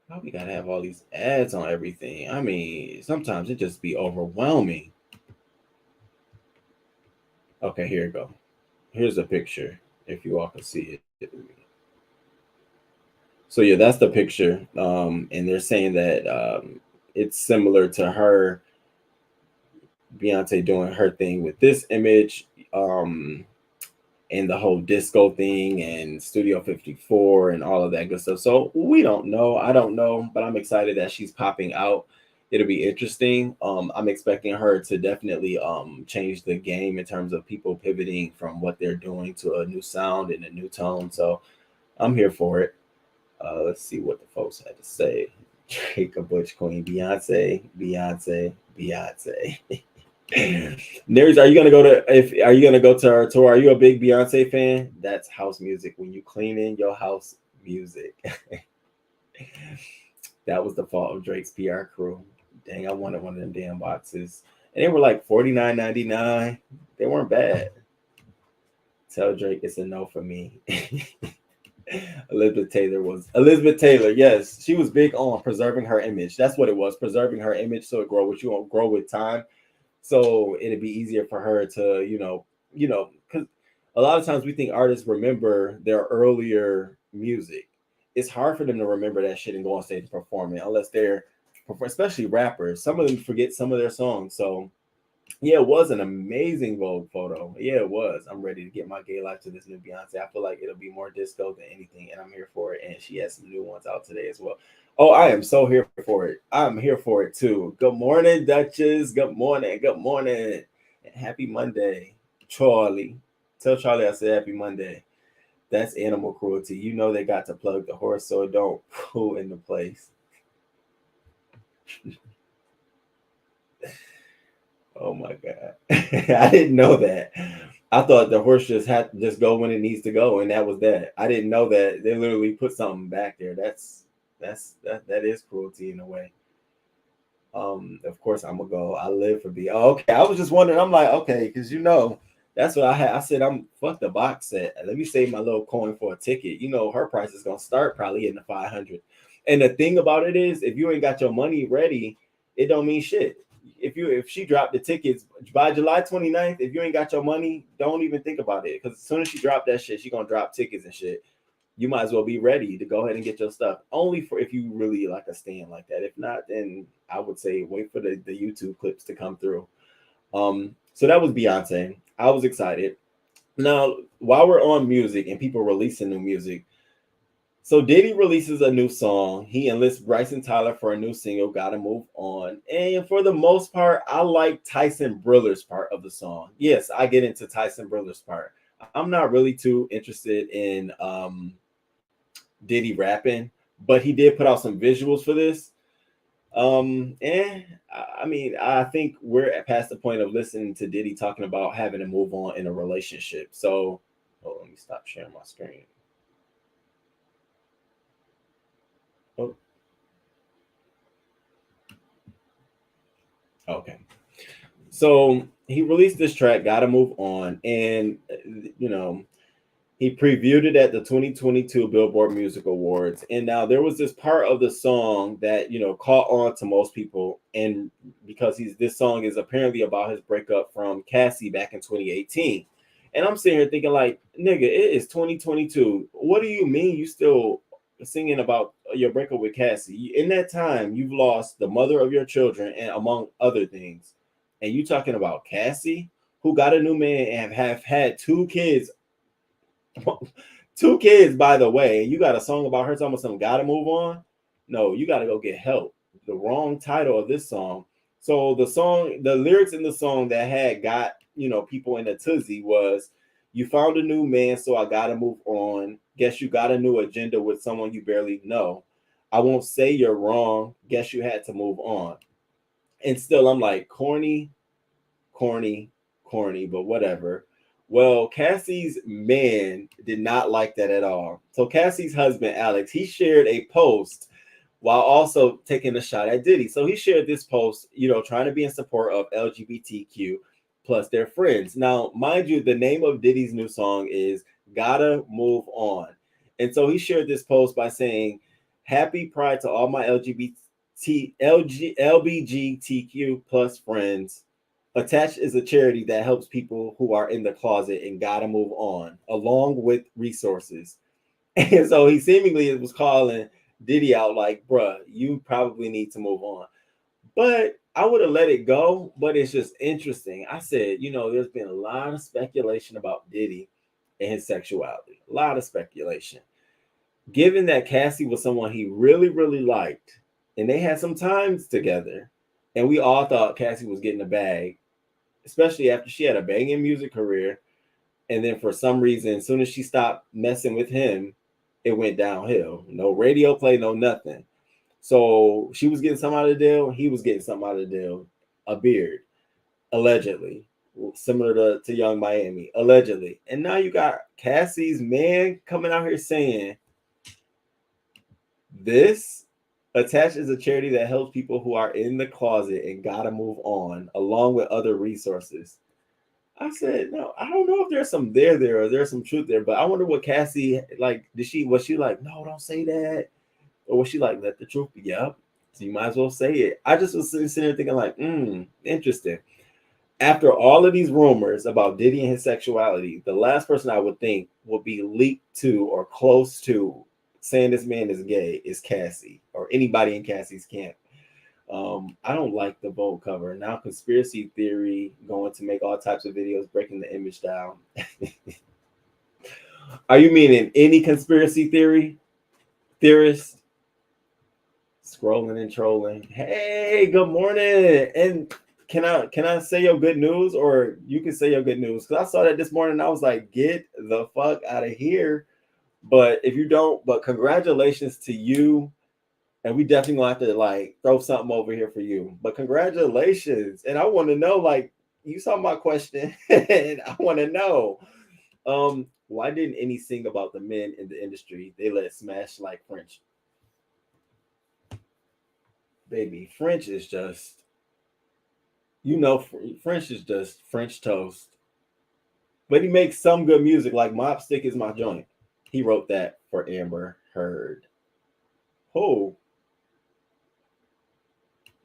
Why we gotta have all these ads on everything? I mean, sometimes it just be overwhelming. Okay, here you go. Here's a picture, if you all can see it. So yeah, that's the picture. And they're saying that it's similar to her, Beyonce doing her thing with this image, and the whole disco thing and Studio 54 and all of that good stuff. So we don't know. I don't know, but I'm excited that she's popping out. It'll be interesting. I'm expecting her to definitely change the game in terms of people pivoting from what they're doing to a new sound and a new tone. So I'm here for it. Let's see what the folks had to say. Drake, a Butch Queen, Beyonce. Nerds, are you gonna go to her tour? Are you a big Beyonce fan? That's house music. When you clean in your house music. That was the fault of Drake's PR crew. Dang, I wanted one of them damn boxes. And they were like $49.99. They weren't bad. Tell Drake it's a no for me. Elizabeth Taylor. Yes, she was big on preserving her image. That's what it was, preserving her image so it grow with you, won't grow with time. So it'd be easier for her to, because a lot of times we think artists remember their earlier music. It's hard for them to remember that shit and go on stage and perform it unless they're, especially rappers. Some of them forget some of their songs. So yeah, it was an amazing Vogue photo. Yeah, it was. I'm ready to get my gay life to this new Beyonce. I feel like it'll be more disco than anything, and I'm here for it. And she has some new ones out today as well. Oh, I am so here for it. I'm here for it too. Good morning, Duchess. Good morning. Good morning. And happy Monday, Charlie. Tell Charlie I said happy Monday. That's animal cruelty. You know they got to plug the horse so it don't pull into place. Oh my god. I didn't know that. I thought the horse just had to just go when it needs to go, and that was that. I didn't know that they literally put something back there. That is cruelty in a way. Of course I'm gonna go. I live for B. Oh, okay. I was just wondering. I'm like, okay, because that's what I had. I said I'm fuck the box set. Let me save my little coin for a ticket. Her price is gonna start probably in the 500. And the thing about it is, if you ain't got your money ready, it don't mean shit. If she dropped the tickets by July 29th, if you ain't got your money, don't even think about it. Because as soon as she dropped that shit, she gonna drop tickets and shit. You might as well be ready to go ahead and get your stuff. Only for if you really like a stand like that. If not, then I would say wait for the YouTube clips to come through. So that was Beyonce. I was excited. Now, while we're on music and people releasing new music, so Diddy releases a new song. He enlists Bryson Tyler for a new single, Gotta Move On. And for the most part, I like Tyson Briller's part of the song. Yes, I get into Tyson Briller's part. I'm not really too interested in Diddy rapping, but he did put out some visuals for this. I mean, I think we're past the point of listening to Diddy talking about having to move on in a relationship. So, let me stop sharing my screen. Oh. Okay. So he released this track, Gotta Move On, and he previewed it at the 2022 Billboard Music Awards. And now there was this part of the song that, caught on to most people. And because this song is apparently about his breakup from Cassie back in 2018. And I'm sitting here thinking like, nigga, it is 2022. What do you mean you still singing about your breakup with Cassie? In that time, you've lost the mother of your children and among other things. And you talking about Cassie, who got a new man and have had 2 kids. 2 kids, by the way. You got a song about her talking about some gotta move on. No, you gotta go get help. The wrong title of this song. So the lyrics in the song that had got people in a tizzy was, you found a new man, so I gotta move on. Guess you got a new agenda with someone you barely know. I won't say you're wrong. Guess you had to move on. And still, I'm like, corny, but whatever. Well, Cassie's man did not like that at all. So Cassie's husband, Alex, he shared a post while also taking a shot at Diddy. So he shared this post, trying to be in support of LGBTQ plus their friends. Now, mind you, the name of Diddy's new song is Gotta Move On. And so he shared this post by saying, happy Pride to all my LGBTQ plus friends. Attached is a charity that helps people who are in the closet and gotta move on, along with resources. And so he seemingly was calling Diddy out like, bruh, you probably need to move on. But I would have let it go, but it's just interesting. I said, there's been a lot of speculation about Diddy and his sexuality. A lot of speculation. Given that Cassie was someone he really, really liked, and they had some times together, and we all thought Cassie was getting a bag, especially after she had a banging music career. And then for some reason, as soon as she stopped messing with him, it went downhill. No radio play, no nothing. So she was getting something out of the deal. He was getting something out of the deal. A beard, allegedly. Similar to Young Miami, allegedly. And now you got Cassie's man coming out here saying, this Attached is a charity that helps people who are in the closet and gotta move on, along with other resources. I said, no, I don't know if there's some there or there's some truth there, but I wonder what Cassie like. Was she like, no, don't say that, or was she like, let the truth be up? So you might as well say it. I just was sitting there thinking like, interesting. After all of these rumors about Diddy and his sexuality, the last person I would think would be leaked to or close to saying this man is gay is Cassie or anybody in Cassie's camp. I don't like the Vogue cover. Now conspiracy theory going to make all types of videos breaking the image down. Are you meaning any conspiracy theorist? Scrolling and trolling. Hey, good morning. And can I say your good news, or you can say your good news? Because I saw that this morning and I was like, get the fuck out of here. But if you don't, but congratulations to you. And we definitely gonna have to like throw something over here for you. But congratulations. And I want to know, like, you saw my question, and I want to know, why didn't any sing about the men in the industry? They let smash like French. Baby, French is just, French is just French toast. But he makes some good music, like Mop Stick is my joint. He wrote that for Amber Heard. Who?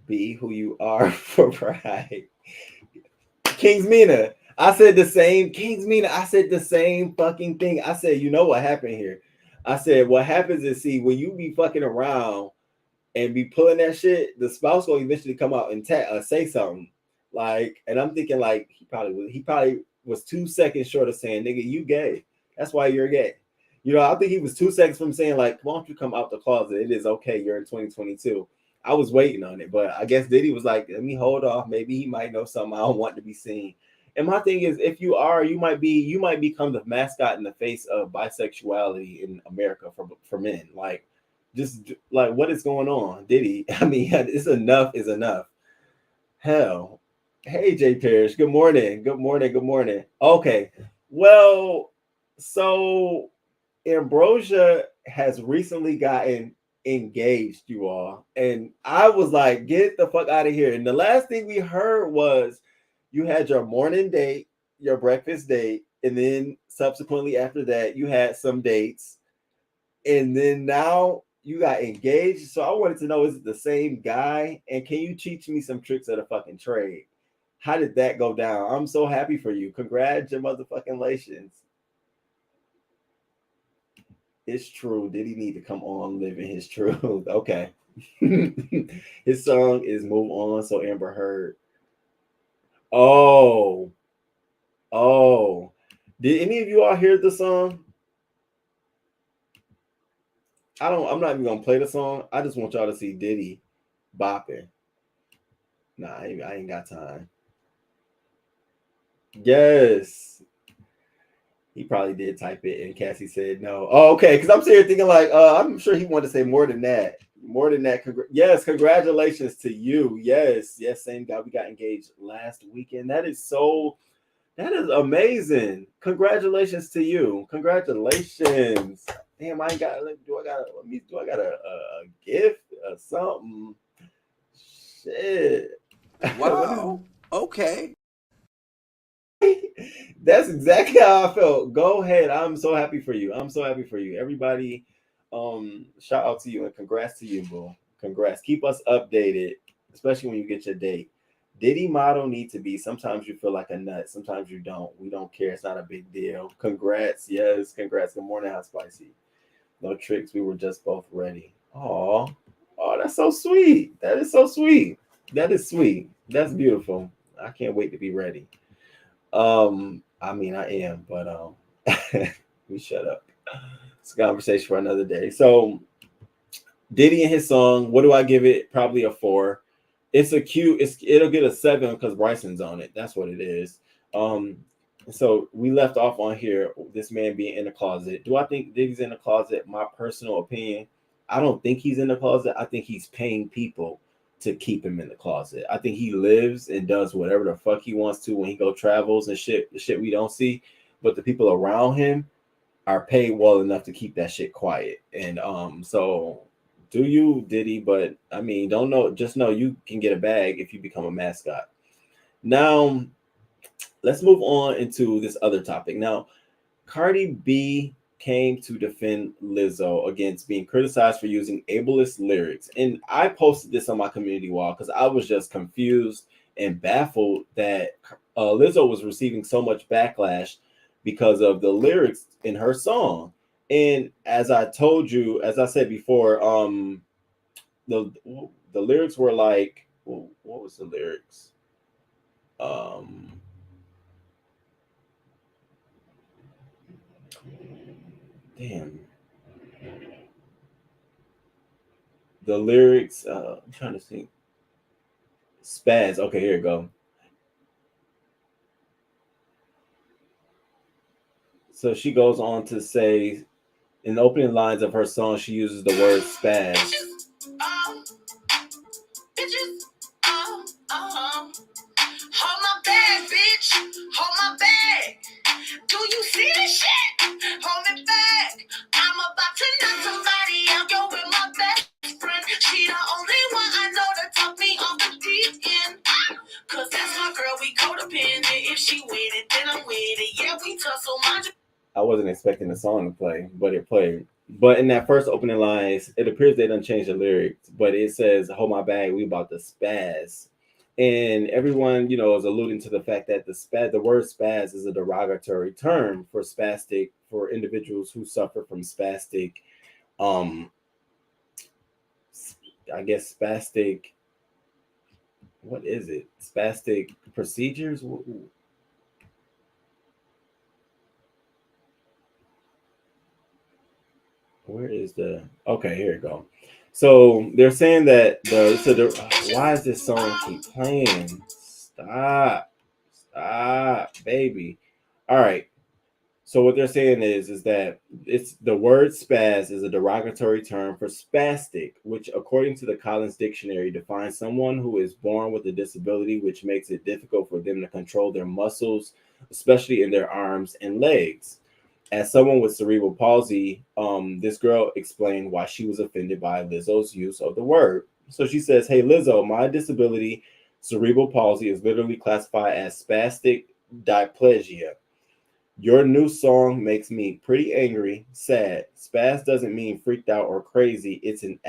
Be who you are for pride. King's Mina. I said the same. King's Mina. I said the same fucking thing. I said, you know what happened here? I said, what happens is, see, when you be fucking around and be pulling that shit, the spouse will eventually come out and say something. Like, and I'm thinking like he probably was 2 seconds short of saying, nigga, you gay. That's why you're gay. You know, I think he was 2 seconds from saying, like, why don't you come out the closet? It is okay. You're in 2022. I was waiting on it, but I guess Diddy was like, let me hold off. Maybe he might know something I don't want to be seen. And my thing is, if you are, you might become the mascot in the face of bisexuality in America for men. Like, just like, what is going on, Diddy? I mean, it's enough is enough. Hell. Hey, Jay Parrish. Good morning. Good morning. Good morning. Okay. Well, so Ambrosia has recently gotten engaged, you all, and I was like, get the fuck out of here. And the last thing we heard was you had your morning date, your breakfast date, and then subsequently after that you had some dates, and then now you got engaged. So I wanted to know, is it the same guy? And can you teach me some tricks of the fucking trade? How did that go down? I'm so happy for you. Congrats, your motherfucking lations. It's true. Did he need to come on living his truth? Okay. His song is Move On, so Amber Heard. Oh. Did any of you all hear the song? I'm not even gonna play the song. I just want y'all to see Diddy bopping. Nah, I ain't got time. Yes. He probably did type it, and Cassie said no. Oh, okay. Because I'm sitting here thinking like, I'm sure he wanted to say more than that. More than that. Yes, congratulations to you. Yes, same guy. We got engaged last weekend. That is amazing. Congratulations to you. Congratulations. Damn, I ain't got. Do I got a gift or something? Shit. Wow. Okay. That's exactly how I felt. Go ahead. I'm so happy for you. Everybody, shout out to you and congrats to you, boo. Congrats. Keep us updated, especially when you get your date. Diddy motto need to be, sometimes you feel like a nut, sometimes you don't. We don't care. It's not a big deal. Congrats. Yes, congrats. Good morning, Hot Spicy. No tricks. We were just both ready. Oh, that's so sweet. That is so sweet. That is sweet. That's beautiful. I can't wait to be ready. I mean, I am, but we shut up. It's a conversation for another day. So Diddy and his song, what do I give it? Probably a 4. It's a cute, it'll get a 7 because Bryson's on it. That's what it is. So we left off on here, this man being in the closet. Do I think Diddy's in the closet? My personal opinion, I don't think he's in the closet. I think he's paying people to keep him in the closet. I think he lives and does whatever the fuck he wants to when he go travels and shit, the shit we don't see. But the people around him are paid well enough to keep that shit quiet. And so do you, Diddy? But I mean, just know you can get a bag if you become a mascot. Now, let's move on into this other topic. Now, Cardi B came to defend Lizzo against being criticized for using ableist lyrics. And I posted this on my community wall because I was just confused and baffled that Lizzo was receiving so much backlash because of the lyrics in her song. And as I told you, as I said before, the lyrics were like, what was the lyrics? Damn. The lyrics, I'm trying to think. Spaz. Okay, here you go. So she goes on to say, in the opening lines of her song, she uses the word spaz. Hold my bag, bitch. Hold my bag. Do you see this shit? Hold it back. I'm about to knock somebody out. Yo, with my best friend. She the only one I know to talk me off the deep end. Cause that's my girl, we codependent. If she with it, then I'm with it. Yeah, we tussle much. I wasn't expecting the song to play, but it played. But in that first opening lines, it appears they done changed the lyrics, but it says, hold my bag, we about to spaz. And everyone, you know, is alluding to the fact that the word spaz is a derogatory term for spastic, for individuals who suffer from spastic, I guess spastic, what is it? Spastic procedures? Where is the, okay, here you go. So they're saying that why is this song keep playing? Stop, baby. All right. So what they're saying is that it's the word spaz is a derogatory term for spastic, which according to the Collins Dictionary defines someone who is born with a disability which makes it difficult for them to control their muscles, especially in their arms and legs. As someone with cerebral palsy, this girl explained why she was offended by Lizzo's use of the word. So she says, hey, Lizzo, my disability, cerebral palsy, is literally classified as spastic diplegia. Your new song makes me pretty angry, sad. Spaz doesn't mean freaked out or crazy. It's an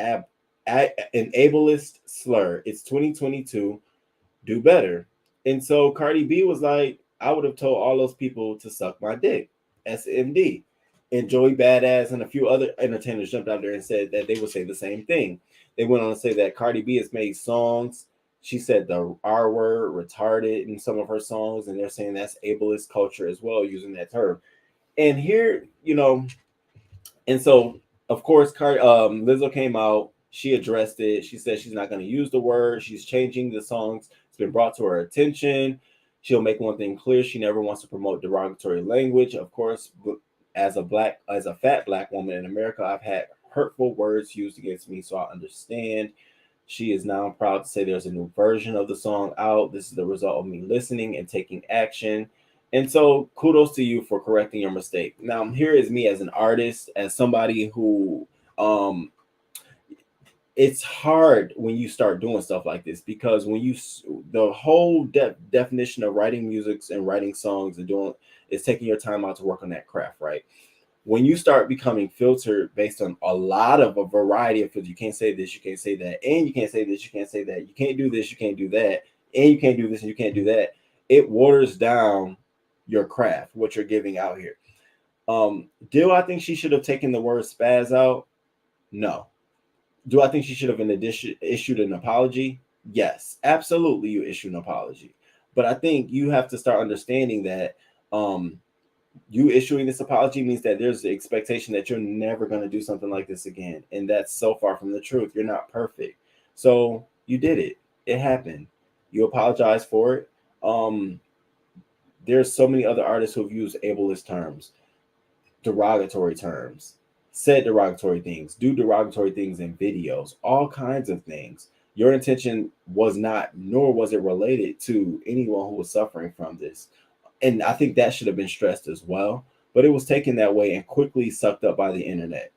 ableist slur. It's 2022. Do better. And so Cardi B was like, I would have told all those people to suck my dick. SMD. And Joey Badass and a few other entertainers jumped out there and said that they would say the same thing. They went on to say that Cardi B has made songs. She said the R word, retarded, in some of her songs, and they're saying that's ableist culture as well, using that term. And here, you know, and so of course, Lizzo came out. She addressed it. She said she's not going to use the word. She's changing the songs. It's been brought to her attention. She'll make one thing clear: she never wants to promote derogatory language. Of course, as a fat black woman in America, I've had hurtful words used against me, so I understand. She is now proud to say there's a new version of the song out. This is the result of me listening and taking action. And so kudos to you for correcting your mistake. Now, here is me as an artist, as somebody who it's hard when you start doing stuff like this, because when the whole definition of writing music and writing songs and doing is taking your time out to work on that craft, right? When you start becoming filtered based on a lot of a variety of things, you can't say this, you can't say that, and you can't say this, you can't say that, you can't do this, you can't do that, and you can't do this and you can't do that. It waters down your craft, what you're giving out here. Do I think she should have taken the word spaz out? No. Do I think she should have issued an apology? Yes, absolutely. You issue an apology, but I think you have to start understanding that you issuing this apology means that there's the expectation that you're never going to do something like this again, and that's so far from the truth. You're not perfect, so you did it. It happened. You apologize for it. There's so many other artists who have used ableist terms, derogatory terms, said derogatory things, do derogatory things in videos, all kinds of things. Your intention was not, nor was it related to anyone who was suffering from this. And I think that should have been stressed as well, but it was taken that way and quickly sucked up by the internet.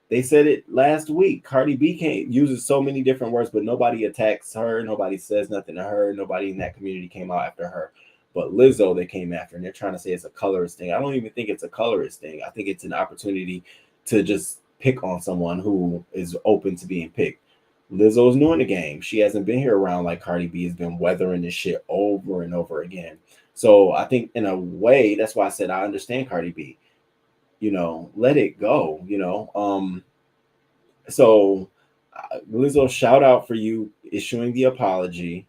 They said it last week. Cardi B uses so many different words, but nobody attacks her. Nobody says nothing to her. Nobody in that community came out after her. But Lizzo, they came after, and they're trying to say it's a colorist thing. I don't even think it's a colorist thing. I think it's an opportunity to just pick on someone who is open to being picked. Lizzo's new in the game. She hasn't been here around like Cardi B has been weathering this shit over and over again. So I think in a way, that's why I said I understand Cardi B. You know, let it go, you know. So Lizzo, shout out for you issuing the apology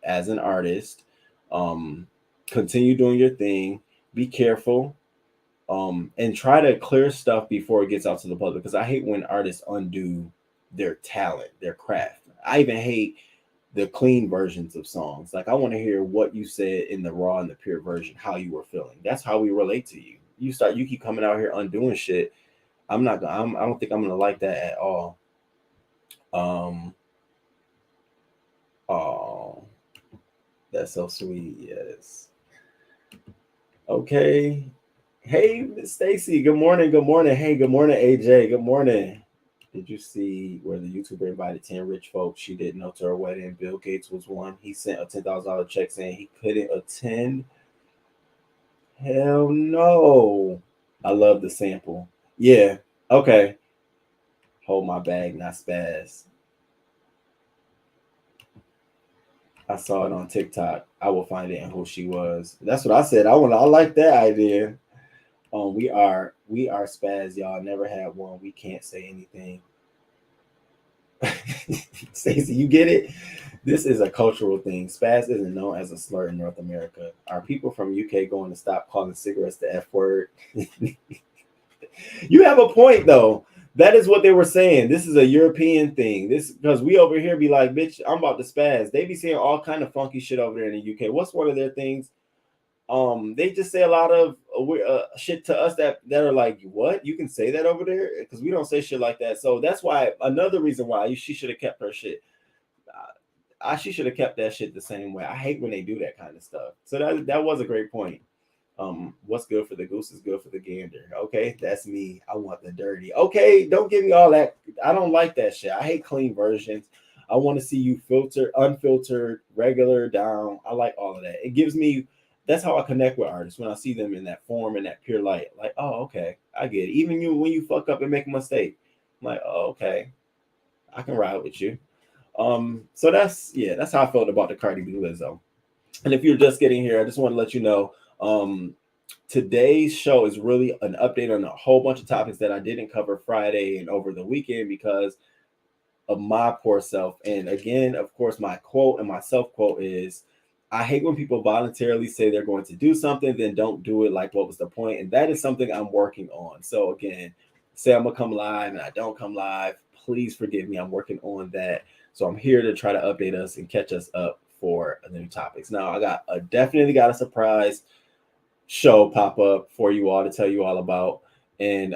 as an artist. Continue doing your thing. Be careful. And try to clear stuff before it gets out to the public, because I hate when artists undo their talent, their craft. I even hate the clean versions of songs. Like, I want to hear what you said in the raw and the pure version, how you were feeling. That's how we relate to you. You keep coming out here undoing shit. I don't think I'm gonna like that at all. Oh, that's so sweet. Yes. Okay. Hey, Miss Stacy. Good morning. Good morning. Hey, good morning, AJ. Good morning. Did you see where the YouTuber invited 10 rich folks she didn't know to her wedding? Bill Gates was one. He sent a $10,000 check saying he couldn't attend. Hell no. I love the sample. Yeah. Okay. Hold my bag, not spaz. I saw it on TikTok. I will find it and who she was. That's what I said. I like that idea. We are spaz, y'all. Never had one. We can't say anything. Stacey, you get it? This is a cultural thing. Spaz isn't known as a slur in North America. Are people from UK going to stop calling cigarettes the F word? You have a point, though. That is what they were saying. This is a European thing. This because we over here be like, bitch, I'm about to spaz. They be saying all kind of funky shit over there in the UK. What's one of their things? They just say a lot of shit to us that are like, what? You can say that over there? Because we don't say shit like that. So that's why another reason why she should have kept her shit. She should have kept that shit the same way. I hate when they do that kind of stuff. So that was a great point. What's good for the goose is good for the gander. Okay, that's me. I want the dirty. Okay, don't give me all that. I don't like that shit. I hate clean versions. I want to see you filtered, unfiltered, regular, down. I like all of that. It gives me. That's how I connect with artists, when I see them in that form and that pure light. Like, oh, okay, I get it. Even you, when you fuck up and make a mistake, I'm like, oh, okay, I can ride with you. So that's how I felt about the Cardi B Lizzo. And if you're just getting here, I just want to let you know, today's show is really an update on a whole bunch of topics that I didn't cover Friday and over the weekend because of my poor self. And again, of course, my quote and my self quote is, I hate when people voluntarily say they're going to do something, then don't do it. Like, what was the point? And that is something I'm working on. So again, say I'm gonna come live and I don't come live, please forgive me. I'm working on that. So I'm here to try to update us and catch us up for the new topics. Now I definitely got a surprise show pop up for you all to tell you all about, and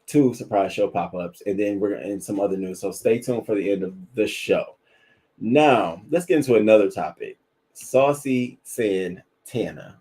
2 surprise show pop-ups, and then we're in some other news. So stay tuned for the end of the show. Now let's get into another topic. Saucy Santana.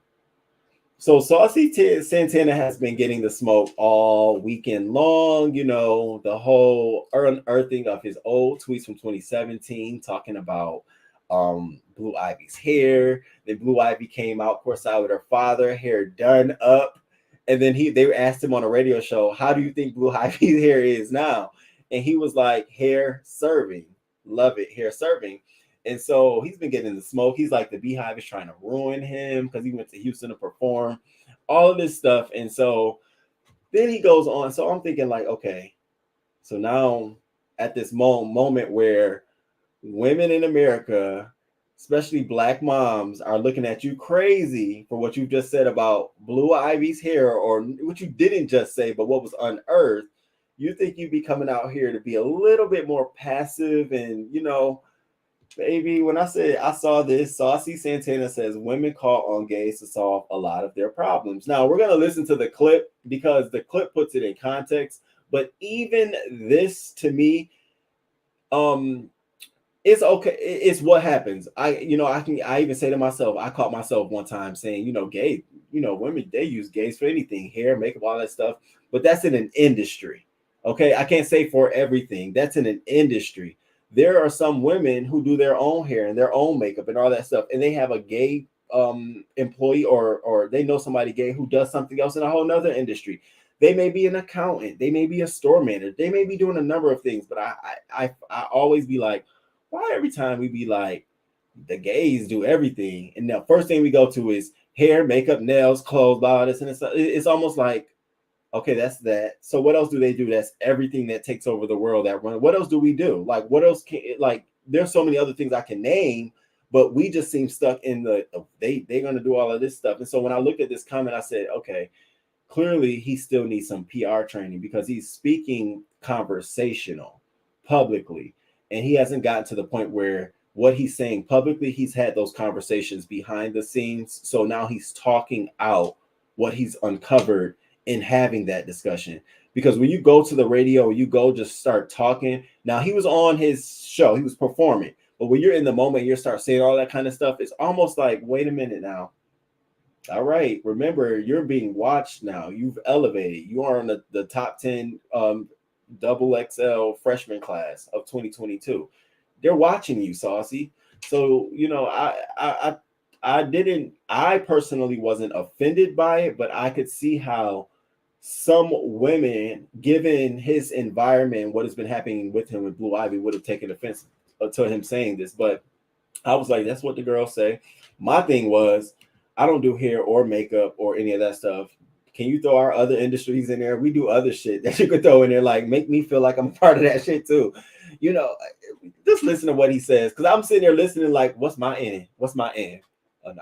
So Saucy Santana has been getting the smoke all weekend long. You know, the whole unearthing of his old tweets from 2017 talking about Blue Ivy's hair. Then Blue Ivy came out courtside with her father, hair done up. And then they asked him on a radio show, how do you think Blue Ivy's hair is now? And he was like, hair serving. Love it, hair serving. And so he's been getting the smoke. He's like, the Beehive is trying to ruin him because he went to Houston to perform, all of this stuff. And so then he goes on. So I'm thinking like, okay, so now at this moment where women in America, especially Black moms, are looking at you crazy for what you just said about Blue Ivy's hair, or what you didn't just say, but what was unearthed, you think you'd be coming out here to be a little bit more passive and, you know, baby, when I said I saw this, Saucy Santana says women call on gays to solve a lot of their problems. Now, we're going to listen to the clip because the clip puts it in context. But even this, to me, it's okay. It's what happens. I even say to myself, I caught myself one time saying, gay, women, they use gays for anything, hair, makeup, all that stuff. But that's in an industry. Okay. I can't say for everything. That's in an industry. There are some women who do their own hair and their own makeup and all that stuff, and they have a gay employee or they know somebody gay who does something else in a whole nother industry. They may be an accountant, they may be a store manager, they may be doing a number of things, but I always be like, why every time we be like the gays do everything, and the first thing we go to is hair, makeup, nails, clothes, blah, this, and it's almost like, okay, that's that. So what else do they do? That's everything that takes over the world. That run. What else do we do? Like, what else can, like? There's so many other things I can name, but we just seem stuck in the they're gonna do all of this stuff. And so when I looked at this comment, I said, okay, clearly he still needs some PR training because he's speaking conversational publicly, and he hasn't gotten to the point where what he's saying publicly, he's had those conversations behind the scenes. So now he's talking out what he's uncovered in having that discussion. Because when you go to the radio, you go just start talking. Now he was on his show, he was performing, but when you're in the moment, you start saying all that kind of stuff. It's almost like, wait a minute now. All right, remember, you're being watched now. You've elevated. You are on the top 10 double XL freshman class of 2022. They're watching you, Saucy. So I personally wasn't offended by it, but I could see how some women, given his environment, what has been happening with him with Blue Ivy, would have taken offense to him saying this. But I was like, that's what the girls say. My thing was, I don't do hair or makeup or any of that stuff. Can you throw our other industries in there? We do other shit that you could throw in there, like make me feel like I'm a part of that shit too. Just listen to what he says, because I'm sitting there listening like, what's my end? What's my end?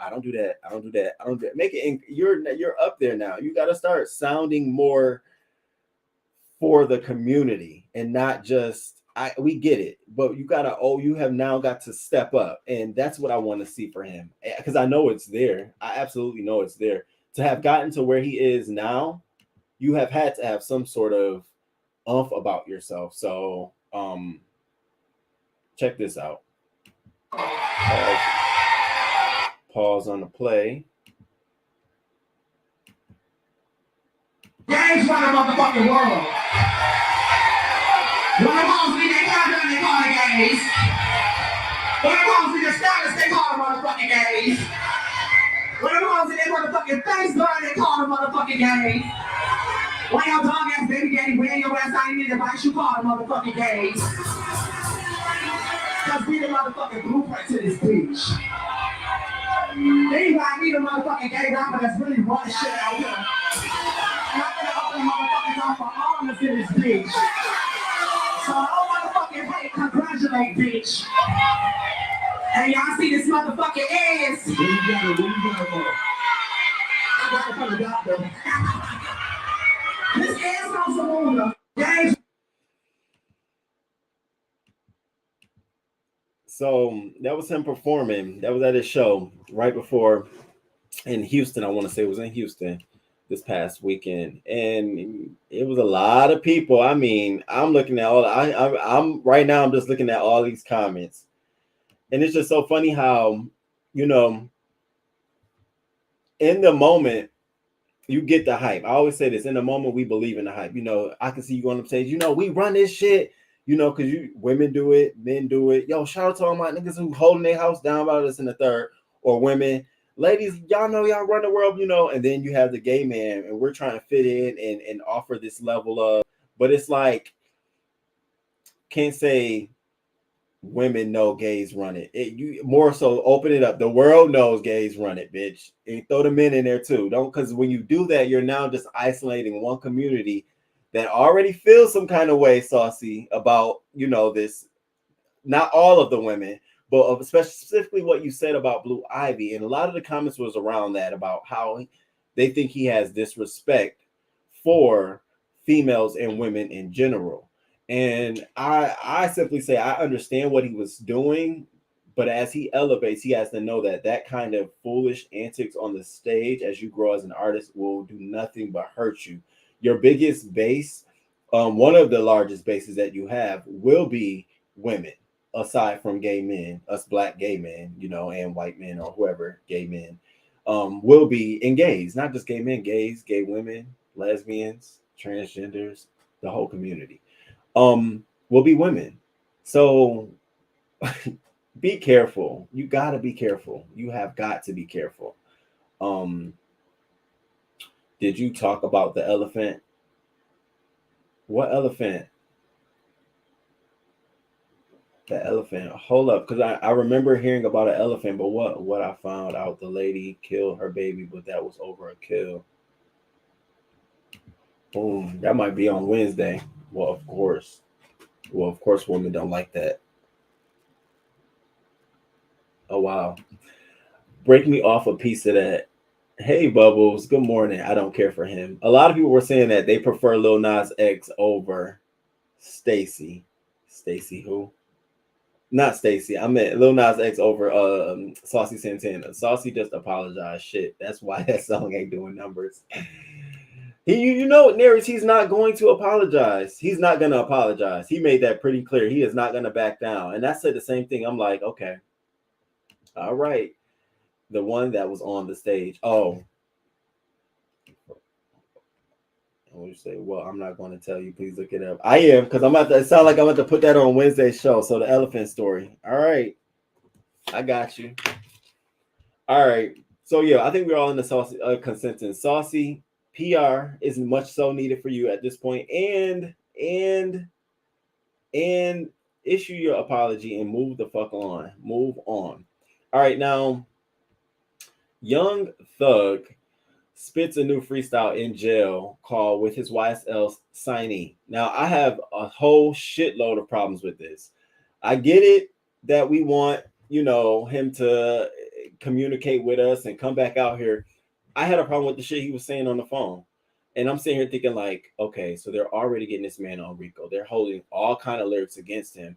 I don't do that. I don't do that. I don't do that. Make it. You're up there now. You got to start sounding more for the community and not just. We get it, but you have now got to step up, and that's what I want to see for him, because I know it's there. I absolutely know it's there. To have gotten to where he is now, you have had to have some sort of oomph about yourself. So, check this out. Pause on the play. Gays run the motherfucking world. When the hoes be they got done, they call it gays. When the hoes be the status, they call them motherfucking gays. When the hoes be their motherfucking face burn, they call them motherfucking gays. When your dog ass baby daddy wearing your ass out in the advice, you call them motherfucking gays. Cause we the motherfucking blueprint to this bitch. Anybody need a motherfucking gay rapper that's really running shit out here. And I'm gonna open the motherfucking door for all of us in this bitch. So don't motherfucking hate, congratulate, bitch. And y'all see this motherfucking ass. Where you got it from? I got it from the doctor. This ass on Samuna. Gays. So that was him performing. That was at his show right before in Houston. I want to say it was in Houston this past weekend, and it was a lot of people. I mean, I'm looking at all. I'm right now. I'm just looking at all these comments, and it's just so funny how in the moment you get the hype. I always say this: in the moment we believe in the hype. I can see you going up stage. We run this shit. Because women do it, men do it. Yo, shout out to all my niggas who holding their house down about this in the third, or women. Ladies, y'all know y'all run the world, and then you have the gay man, and we're trying to fit in and offer this level of, but it's like, can't say women know gays run it. You more so open it up. The world knows gays run it, bitch. And throw the men in there too. Don't, because when you do that, you're now just isolating one community that already feels some kind of way, Saucy, about, this, not all of the women, but specifically what you said about Blue Ivy. And a lot of the comments was around that, about how they think he has disrespect for females and women in general. And I simply say, I understand what he was doing, but as he elevates, he has to know that kind of foolish antics on the stage as you grow as an artist will do nothing but hurt you. Your biggest base, one of the largest bases that you have, will be women, aside from gay men, us black gay men, and white men or whoever, gay men, will be in gays, not just gay men, gays, gay women, lesbians, transgenders, the whole community, will be women. So be careful. You got to be careful. You have got to be careful. Did you talk about the elephant? What elephant? The elephant. Hold up, because I remember hearing about an elephant, but what I found out, the lady killed her baby, but that was over a kill. Boom. That might be on Wednesday. Well, of course. Women don't like that. Oh, wow. Break me off a piece of that. Hey, Bubbles. Good morning. I don't care for him. A lot of people were saying that they prefer Lil Nas X over Stacy. Stacy who? Not Stacy. I meant Lil Nas X over Saucy Santana. Saucy just apologized. Shit. That's why that song ain't doing numbers. You know, Neris, he's not going to apologize. He's not going to apologize. He made that pretty clear. He is not going to back down. And I said the same thing. I'm like, okay. All right. The one that was on the stage. Oh. And we say, well, I'm not going to tell you. Please look it up. I am, because it sounds like I'm about to put that on Wednesday's show. So the elephant story. All right. I got you. All right. So yeah, I think we're all in the Saucy consensus. Saucy PR is much so needed for you at this point, and issue your apology and move the fuck on. Move on. All right, now Young Thug spits a new freestyle in jail called "With His YSL Signee." Now I have a whole shitload of problems with this. I get it that we want, him to communicate with us and come back out here. I had a problem with the shit he was saying on the phone. And I'm sitting here thinking like, okay, so they're already getting this man on RICO. They're holding all kind of lyrics against him.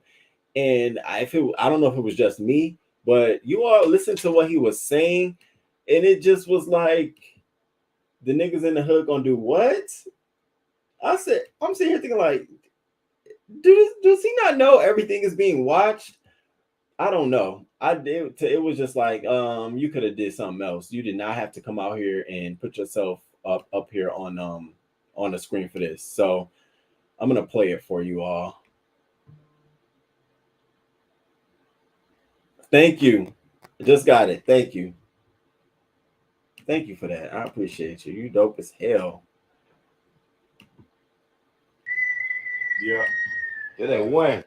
And I don't know if it was just me, but you all listen to what he was saying. And it just was like, the niggas in the hood gonna do what? I'm sitting here thinking like, does he not know everything is being watched? I don't know. It was just like, you could have did something else. You did not have to come out here and put yourself up here on the screen for this. So I'm gonna play it for you all. Thank you. I just got it. Thank you. Thank you for that. I appreciate you. You dope as hell. Yeah. It ain't one.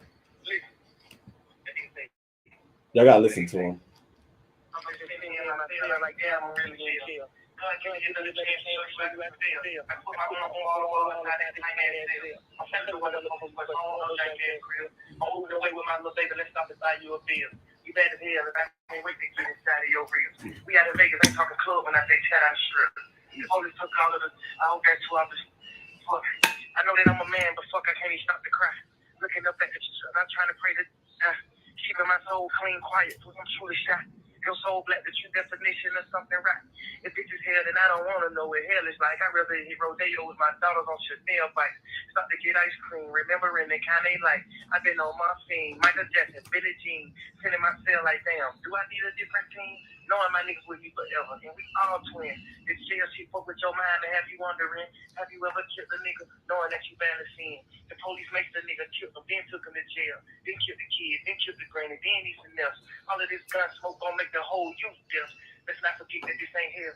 Y'all gotta listen to him. You bad as hell, and I can't wait to get inside of your reels. We out in Vegas, ain't talking club when I say chat on the strip. The police took all of the, I hope that's 2 hours. Fuck. I know that I'm a man, but fuck, I can't even stop to cry. Looking up at the I'm trying to pray that, keeping my soul clean, quiet, because I'm truly shy. Your soul black, the true definition of something right. If it's hell, then I don't want to know what hell is like. I'd rather hit Rodeo with my daughters on Chanel bike. Stop to get ice cream, remembering the kind they like. I've been on my scene, Michael Jackson, Billie Jean, sending my cell like, damn, do I need a different team? Knowing my niggas with me forever, and we all twins. This jail shit fuck with your mind and have you wondering, have you ever killed a nigga knowing that you badly sin? The police make the nigga kill him, then took him to jail, then killed the kid, then killed the granny, then he's a nurse. All of this gun smoke gonna make the whole youth deaf. Let's not forget that this ain't hell.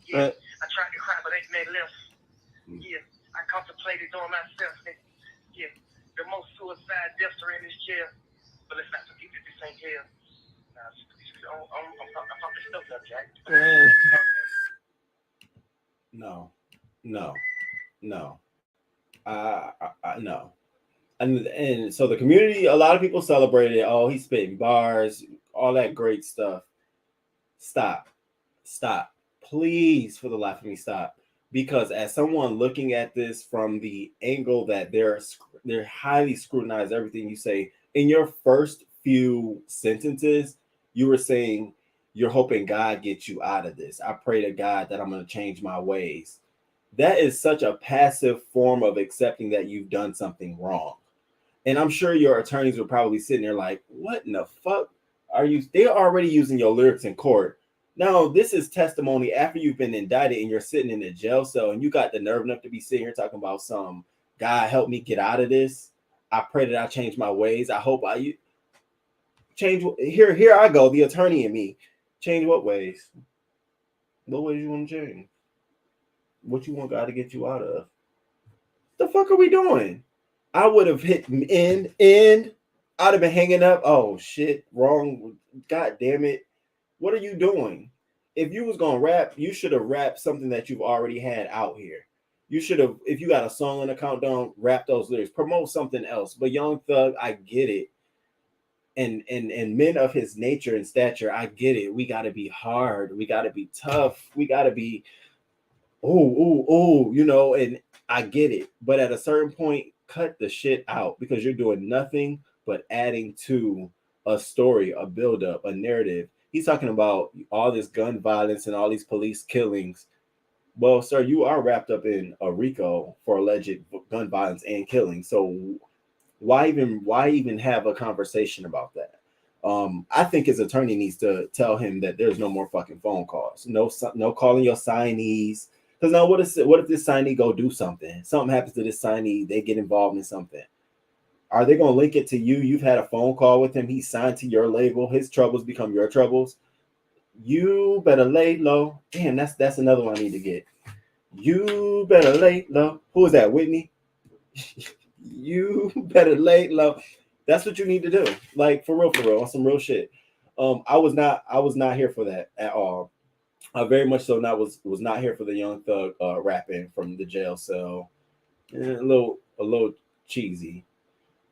Yeah, I tried to cry, but ain't made left. Yeah, I contemplated on myself. Yeah, the most suicide deaths are in this jail. But let's not forget that this ain't hell. I'm fucking stuff up, Jack. No. No. And so the community, a lot of people celebrated. Oh, he's spitting bars, all that great stuff. Stop. Please, for the life of me, stop. Because as someone looking at this from the angle that they're highly scrutinized everything you say, in your first few sentences, you were saying you're hoping God gets you out of this. I pray to God that I'm going to change my ways. That is such a passive form of accepting that you've done something wrong. And I'm sure your attorneys were probably sitting there like, what in the fuck are you? They're already using your lyrics in court. Now, this is testimony after you've been indicted and you're sitting in a jail cell and you got the nerve enough to be sitting here talking about some, God help me get out of this. I pray that I change my ways. I hope Change here I go, the attorney in me. Change what ways? What ways you want to change? What you want God to get you out of? The fuck are we doing? I would have hit end. I'd have been hanging up. Oh shit, wrong. God damn it. What are you doing? If you was gonna rap, you should have rapped something that you've already had out here. You should have, if you got a song on the countdown, rap those lyrics, promote something else. But Young Thug, I get it. And men of his nature and stature, I get it. We gotta be hard, we gotta be tough, we gotta be you know, and I get it. But at a certain point, cut the shit out because you're doing nothing but adding to a story, a buildup, a narrative. He's talking about all this gun violence and all these police killings. Well, sir, you are wrapped up in a RICO for alleged gun violence and killing. So why even have a conversation about that? I think his attorney needs to tell him that there's no more fucking phone calls. No calling your signees. Because now what if this signee go do something? Something happens to this signee, they get involved in something. Are they going to link it to you? You've had a phone call with him. He's signed to your label. His troubles become your troubles. You better lay low. Damn, that's another one I need to get. You better lay low. Who is that, Whitney? You better lay low. That's what you need to do. Like for real, on some real shit. I was not here for that at all. I very much so was not here for the Young Thug rapping from the jail cell. A little cheesy.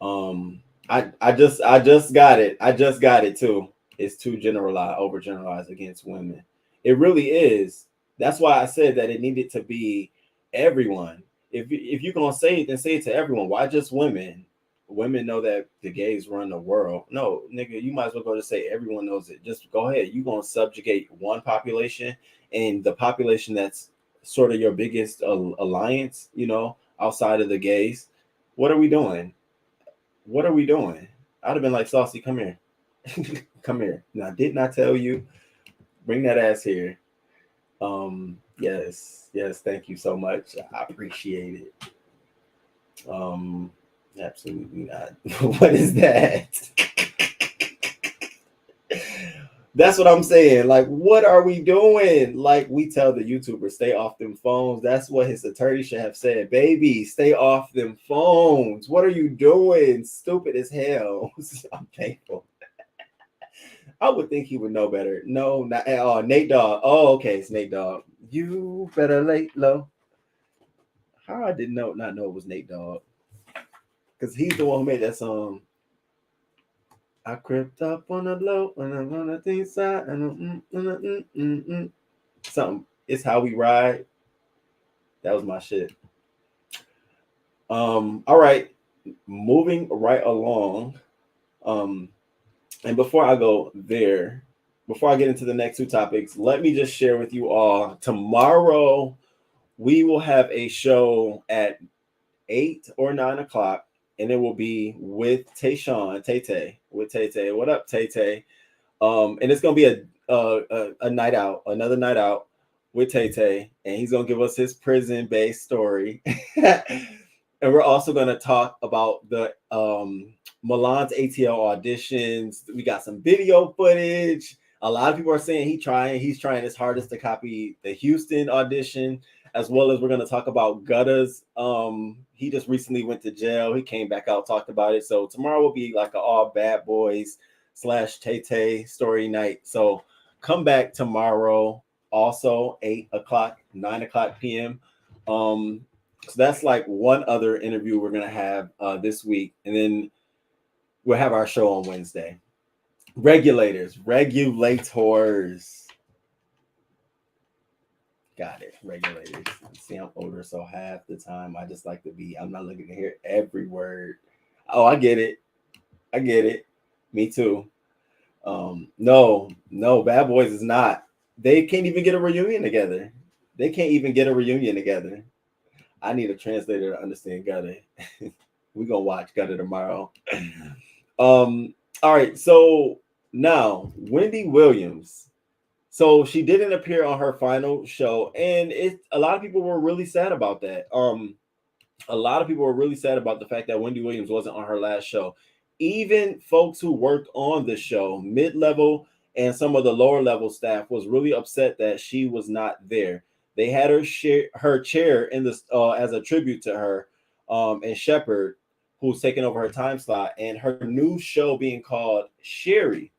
I just got it. I just got it too. It's too overgeneralized against women. It really is. That's why I said that it needed to be everyone. If you're gonna say it, then say it to everyone. Why just women? Women know that the gays run the world. No, nigga, you might as well go to say everyone knows it. Just go ahead. You're gonna subjugate one population, and the population that's sort of your biggest alliance, you know, outside of the gays. What are we doing? What are we doing? I'd have been like, Saucy, come here. Come here. Now, didn't I tell you? Bring that ass here. Yes, thank you so much. I appreciate it. Absolutely not. What is that? That's what I'm saying. Like, what are we doing? Like, we tell the YouTubers, stay off them phones. That's what his attorney should have said. Baby, stay off them phones. What are you doing? Stupid as hell. I'm thankful. I would think he would know better. No, not at all. Nate Dogg. Oh, okay, it's Nate Dogg. You better lay low. How I did not know it was Nate Dogg. Because he's the one who made that song. I crept up on the low and I'm on the thing side and something. It's How We Ride. That was my shit. All right, moving right along. And before I go there, before I get into the next two topics, let me just share with you all. Tomorrow, we will have a show at 8 or 9 o'clock, and it will be with Tay-Tay. What up, Tay-Tay? And it's gonna be a night out, another night out with Tay-Tay, and he's gonna give us his prison-based story. And we're also gonna talk about the Milan's ATL auditions. We got some video footage. A lot of people are saying he's trying his hardest to copy the Houston audition, as well as we're going to talk about Gutta's. He just recently went to jail. He came back out, talked about it. So tomorrow will be like an all bad boys / Tay-Tay story night. So come back tomorrow, also 8 o'clock, 9 o'clock p.m. So that's like one other interview we're going to have this week. And then we'll have our show on Wednesday. Regulators. Got it. Regulators. See, I'm older, so half the time I just like to be, I'm not looking to hear every word. Oh, I get it. Me too. No, Bad Boys is not. They can't even get a reunion together. I need a translator to understand Gutta. We're gonna watch Gutta tomorrow. All right, so now Wendy Williams. So she didn't appear on her final show, and a lot of people were really sad about that. A lot of people were really sad about the fact that Wendy Williams wasn't on her last show. even folks who worked on the show, mid-level and some of the lower level staff, was really upset that she was not there. They had her chair in this as a tribute to her, and Shepard, who's taking over her time slot, and her new show being called Sherry.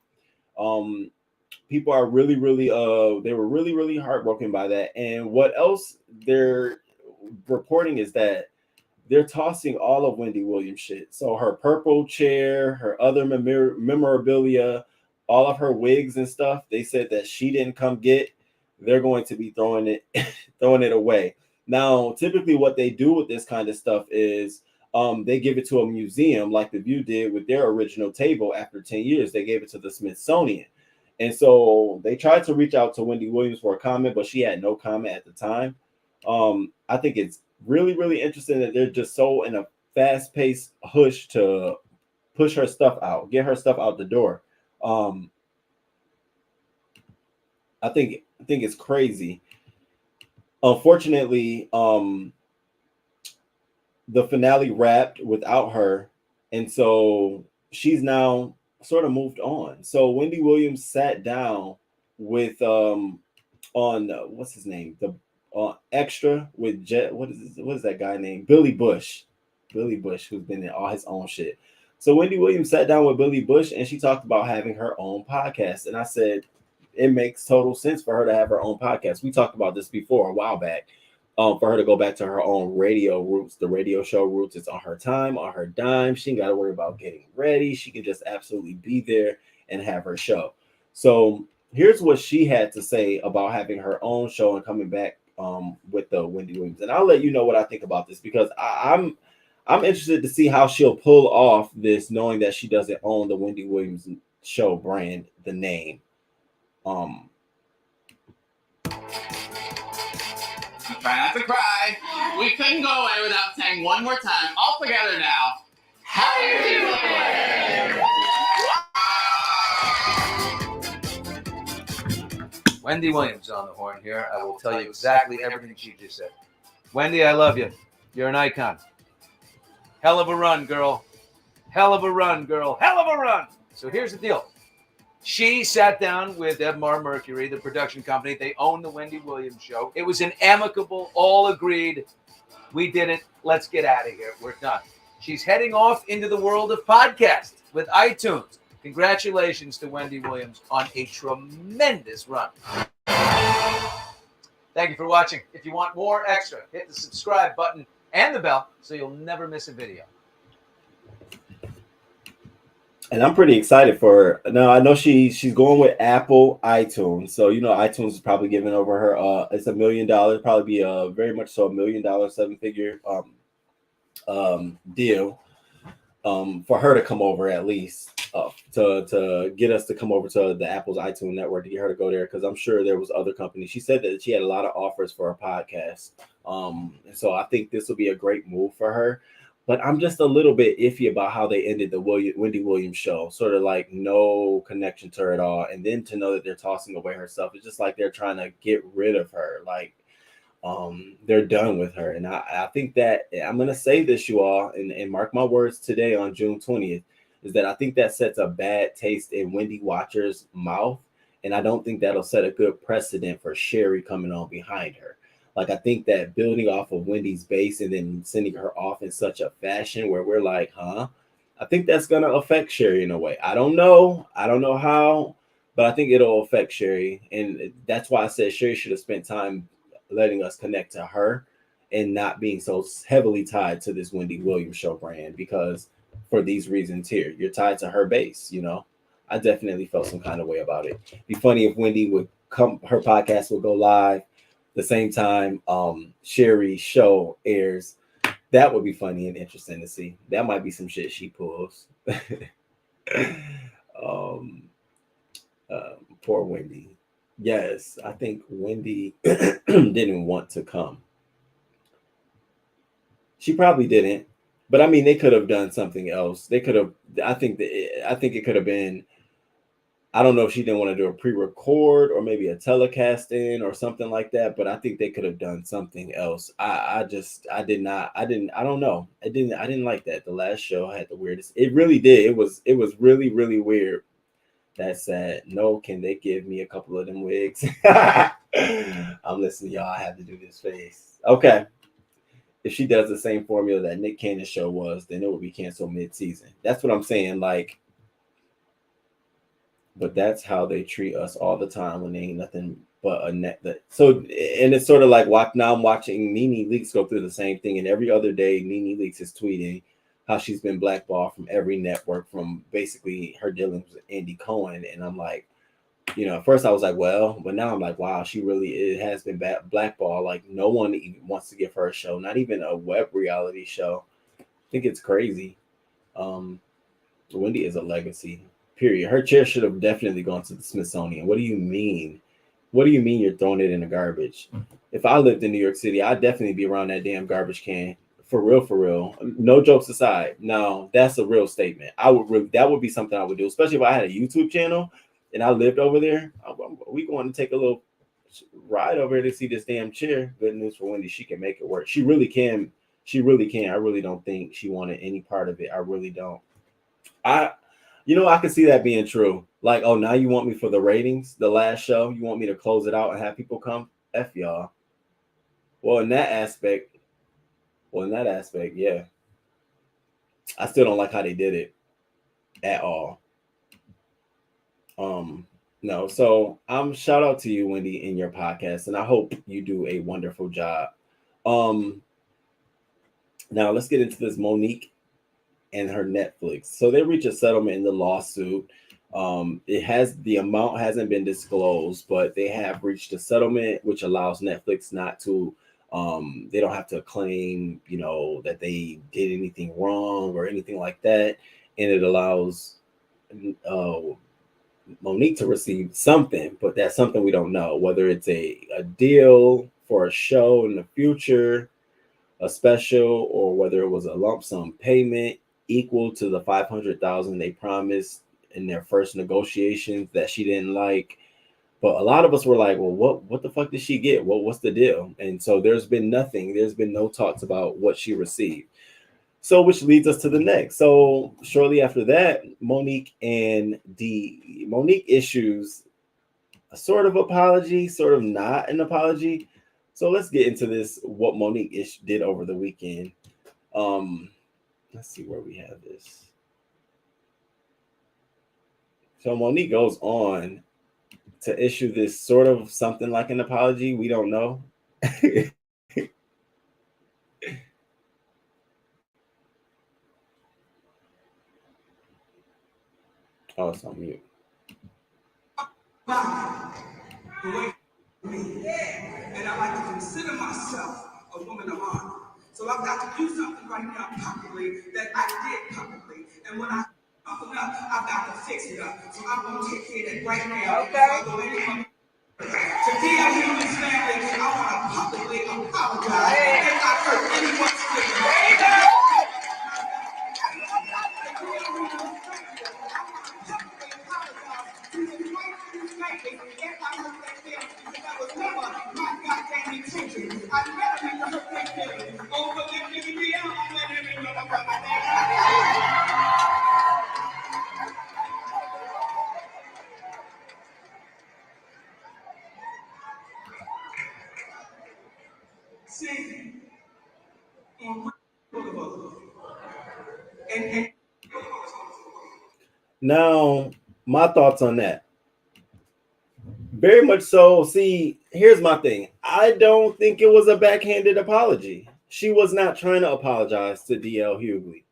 People are really they were really heartbroken by that. And what else they're reporting is that they're tossing all of Wendy Williams shit. So her purple chair, her other memorabilia, all of her wigs and stuff, they said that she didn't come get. They're going to be throwing it away. Now, typically what they do with this kind of stuff is they give it to a museum, like The View did with their original table. After 10 years, they gave it to the Smithsonian. And so they tried to reach out to Wendy Williams for a comment, but she had no comment at the time. I think it's really interesting that they're just so in a fast-paced push to push her stuff out, get her stuff out the door. I think it's crazy. Unfortunately, the finale wrapped without her, and so she's now sort of moved on. So Wendy Williams sat down with on what's his name, the Extra with what is that guy named Billy Bush, who's been in all his own shit. So Wendy Williams sat down with Billy Bush and she talked about having her own podcast, and I said it makes total sense for her to have her own podcast. We talked about this before a while back. For her to go back to her own radio roots, the radio show roots. It's on her time, on her dime. She ain't got to worry about getting ready. She can just absolutely be there and have her show. So here's what she had to say about having her own show and coming back with the Wendy Williams. And I'll let you know what I think about this, because I'm interested to see how she'll pull off this, knowing that she doesn't own the Wendy Williams show brand, the name. Try not to cry. We couldn't go away without saying one more time, all together now. How you doing? Wendy Williams on the horn here. I will tell you exactly everything she just said. Wendy, I love you. You're an icon. Hell of a run, girl. Hell of a run, girl. Hell of a run. So here's the deal. She sat down with Edmar Mercury, the production company. They own the Wendy Williams show. It was an amicable, all agreed. We did it. Let's get out of here. We're done. She's heading off into the world of podcasts with iTunes. Congratulations to Wendy Williams on a tremendous run. Thank you for watching. If you want more extra, hit the subscribe button and the bell so you'll never miss a video. And I'm pretty excited for her. Now, I know she's going with Apple iTunes. So, iTunes is probably giving over her, it's $1 million, probably be very much so $1 million, 7-figure deal for her to come over, at least to get us to come over to the Apple's iTunes network, to get her to go there. Cause I'm sure there was other companies. She said that she had a lot of offers for her podcast. And so I think this will be a great move for her. But I'm just a little bit iffy about how they ended the Wendy Williams show. Sort of like no connection to her at all. And then to know that they're tossing away her stuff, it's just like they're trying to get rid of her. Like they're done with her. And I think that I'm going to say this, you all, and mark my words today on June 20th, is that I think that sets a bad taste in Wendy watchers' mouth. And I don't think that'll set a good precedent for Sherry coming on behind her. Like, I think that building off of Wendy's base and then sending her off in such a fashion where we're like, I think that's going to affect Sherry in a way. I don't know how, but I think it'll affect Sherry. And that's why I said Sherry should have spent time letting us connect to her and not being so heavily tied to this Wendy Williams show brand, because for these reasons here, you're tied to her base. I definitely felt some kind of way about it. It'd be funny if Wendy would come, her podcast would go live the same time Sherry's show airs. That would be funny and interesting to see. That might be some shit she pulls. Poor Wendy. Yes, I think Wendy didn't want to come. She probably didn't, but I mean, they could have done something else. They could have. I think it could have been. I don't know if she didn't want to do a pre-record or maybe a telecast in or something like that, but I think they could have done something else. I don't know. I didn't like that. The last show had the weirdest. It really did. It was really, really weird. That said, no, can they give me a couple of them wigs? I'm listening, y'all. I have to do this face. Okay. If she does the same formula that Nick Cannon's show was, then it will be canceled mid-season. That's what I'm saying. Like, but that's how they treat us all the time when they ain't nothing but a net. So, and it's sort of like now I'm watching NeNe Leakes go through the same thing, and every other day NeNe Leakes is tweeting how she's been blackballed from every network from basically her dealings with Andy Cohen. And I'm like, at first I was like, well, but now I'm like, wow, it has been blackballed. Like no one even wants to give her a show, not even a web reality show. I think it's crazy. Wendy is a legacy. Period. Her chair should have definitely gone to the Smithsonian. What do you mean? What do you mean you're throwing it in the garbage? If I lived in New York City, I'd definitely be around that damn garbage can. For real. No jokes aside. No, that's a real statement. That would be something I would do, especially if I had a YouTube channel and I lived over there. We going to take a little ride over here to see this damn chair. Good news for Wendy. She can make it work. She really can. I really don't think she wanted any part of it. I really don't. I can see that being true. Like, oh, now you want me for the ratings, the last show? You want me to close it out and have people come? F y'all. Well, in that aspect, yeah. I still don't like how they did it at all. No. So shout out to you, Wendy, in your podcast, and I hope you do a wonderful job. Now let's get into this MoNique and her Netflix. So they reach a settlement in the lawsuit. The amount hasn't been disclosed, but they have reached a settlement which allows Netflix not to they don't have to claim that they did anything wrong or anything like that, and it allows MoNique to receive something, but that's something we don't know, whether it's a deal for a show in the future, a special, or whether it was a lump sum payment equal to the $500,000 they promised in their first negotiations that she didn't like. But a lot of us were like, well, what the fuck did she get? Well, what's the deal? And so there's been nothing. There's been no talks about what she received. So which leads us to the next. So shortly after that, MoNique issues a sort of apology, sort of not an apology. So let's get into this, what MoNique did over the weekend. Let's see where we have this. So MoNique goes on to issue this sort of something like an apology. We don't know. Oh, it's on mute. And I like to consider myself a woman of honor. So I've got to do something right now publicly that I did publicly. And when I fuck it up, I've got to fix it up. So I'm going to take care of that right now. Okay. To DL Hughley's family, I want to publicly apologize if I hurt anyone's feelings. Now, my thoughts on that. Very much so. See, here's my thing. I don't think it was a backhanded apology. She was not trying to apologize to DL Hughley.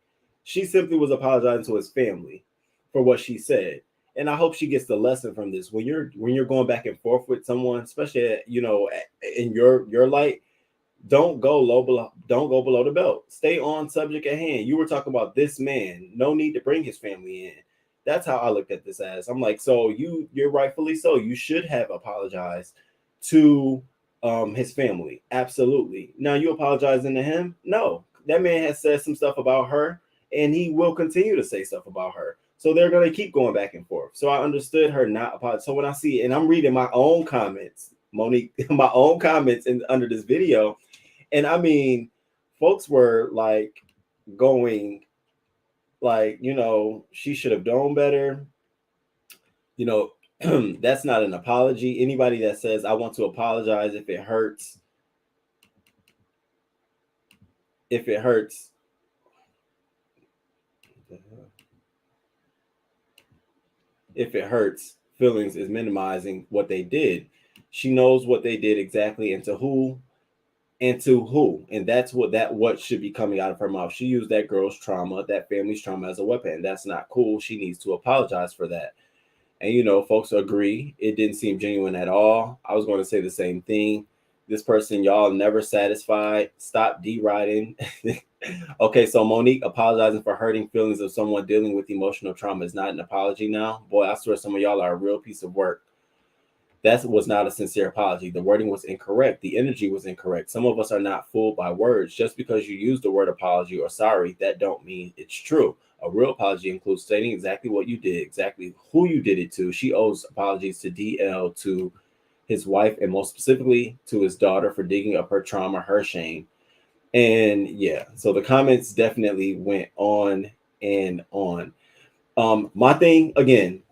She simply was apologizing to his family for what she said. And I hope she gets the lesson from this. When you're going back and forth with someone, especially in your light, don't go below the belt. Stay on subject at hand. You were talking about this man. No need to bring his family in. That's how I looked at this as. I'm like, so you're rightfully so. You should have apologized to his family. Absolutely. Now you apologizing to him? No. That man has said some stuff about her, and he will continue to say stuff about her. So they're going to keep going back and forth. So I understood her not apologizing. So when I see, and I'm reading my own comments, MoNique, my own comments under this video, and I mean, folks were like going like, you know, she should have known better. You know, that's not an apology. Anybody that says, I want to apologize if it hurts, if it hurts, feelings is minimizing what they did. She knows what they did exactly and to who, and that's what should be coming out of her mouth. She used that girl's trauma, that family's trauma as a weapon. That's not cool. She needs to apologize for that. And you know, folks agree. It didn't seem genuine at all. I was going to say the same thing. This person, y'all never satisfied. Stop deriding. Okay, so MoNique apologizing for hurting feelings of someone dealing with emotional trauma is not an apology now. Boy, I swear some of y'all are a real piece of work. That was not a sincere apology. The wording was incorrect. The energy was incorrect. Some of us are not fooled by words. Just because you use the word apology or sorry, that don't mean it's true. A real apology includes stating exactly what you did, exactly who you did it to. She owes apologies to DL, to his wife, and most specifically to his daughter for digging up her trauma, her shame. And yeah, so the comments definitely went on and on. My thing, again,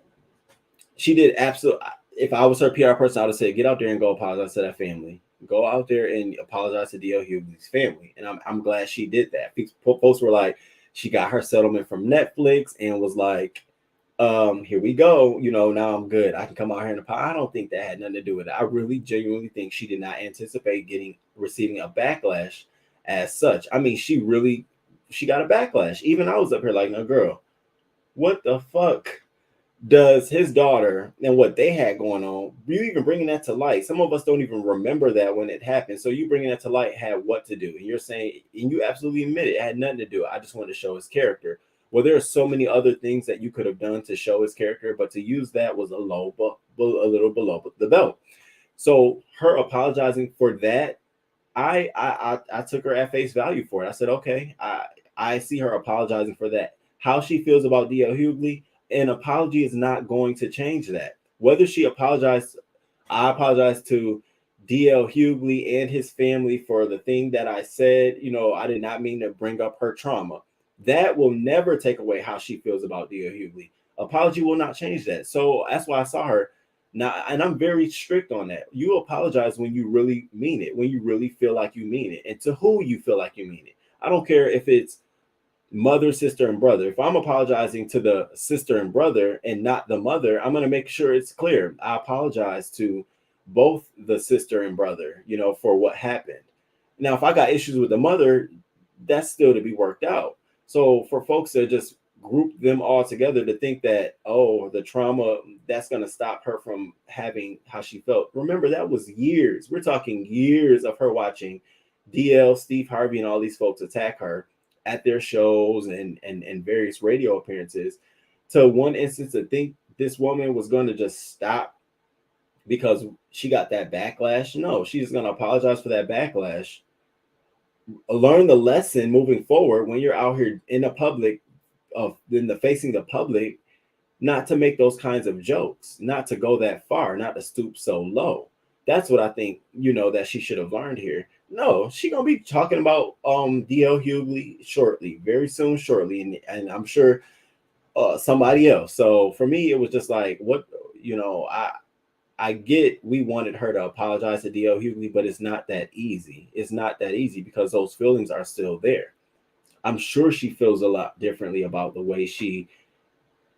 she did absolutely. If I was her PR person, I would say, get out there and go apologize to that family. Go out there and apologize to DL Hughley's family. And I'm glad she did that. Folks were like, she got her settlement from Netflix and was like, here we go. You know, now I'm good. I can come out here and apologize. I don't think that had nothing to do with it. I really genuinely think she did not anticipate receiving a backlash as such. I mean, she got a backlash. Even I was up here like, no, girl, what the fuck does his daughter and what they had going on, you even bringing that to light? Some of us don't even remember that when it happened. So you bringing that to light had what to do. And you're saying, and you absolutely admit it had nothing to do. I just wanted to show his character. Well, there are so many other things that you could have done to show his character, but to use that was a little below the belt. So her apologizing for that, I took her at face value for it. I said, okay, I see her apologizing for that. How she feels about DL Hughley, an apology is not going to change that. Whether she apologized, I apologize to DL Hughley and his family for the thing that I said. You know, I did not mean to bring up her trauma. That will never take away how she feels about DL Hughley. Apology will not change that. So that's why I saw her now, and I'm very strict on that. You apologize when you really mean it, when you really feel like you mean it, and to who you feel like you mean it. I don't care if it's mother, sister, and brother. If I'm apologizing to the sister and brother and not the mother, I'm going to make sure it's clear. I apologize to both the sister and brother, you know, for what happened. Now, if I got issues with the mother, that's still to be worked out. So for folks to just group them all together to think that, oh, the trauma, that's going to stop her from having how she felt. Remember, that was years. We're talking years of her watching DL, Steve Harvey, and all these folks attack her at their shows and various radio appearances, to one instance to think this woman was going to just stop because she got that backlash. No, she's going to apologize for that backlash. Learn the lesson moving forward when you're out here in the public, facing the public, not to make those kinds of jokes, not to go that far, not to stoop so low. That's what I think, you know, that she should have learned here. No, she's gonna be talking about DL Hughley shortly, very soon, shortly, and I'm sure somebody else. So for me, it was just like, what, you know, I get we wanted her to apologize to DL Hughley, but it's not that easy. It's not that easy because those feelings are still there. I'm sure she feels a lot differently about the way she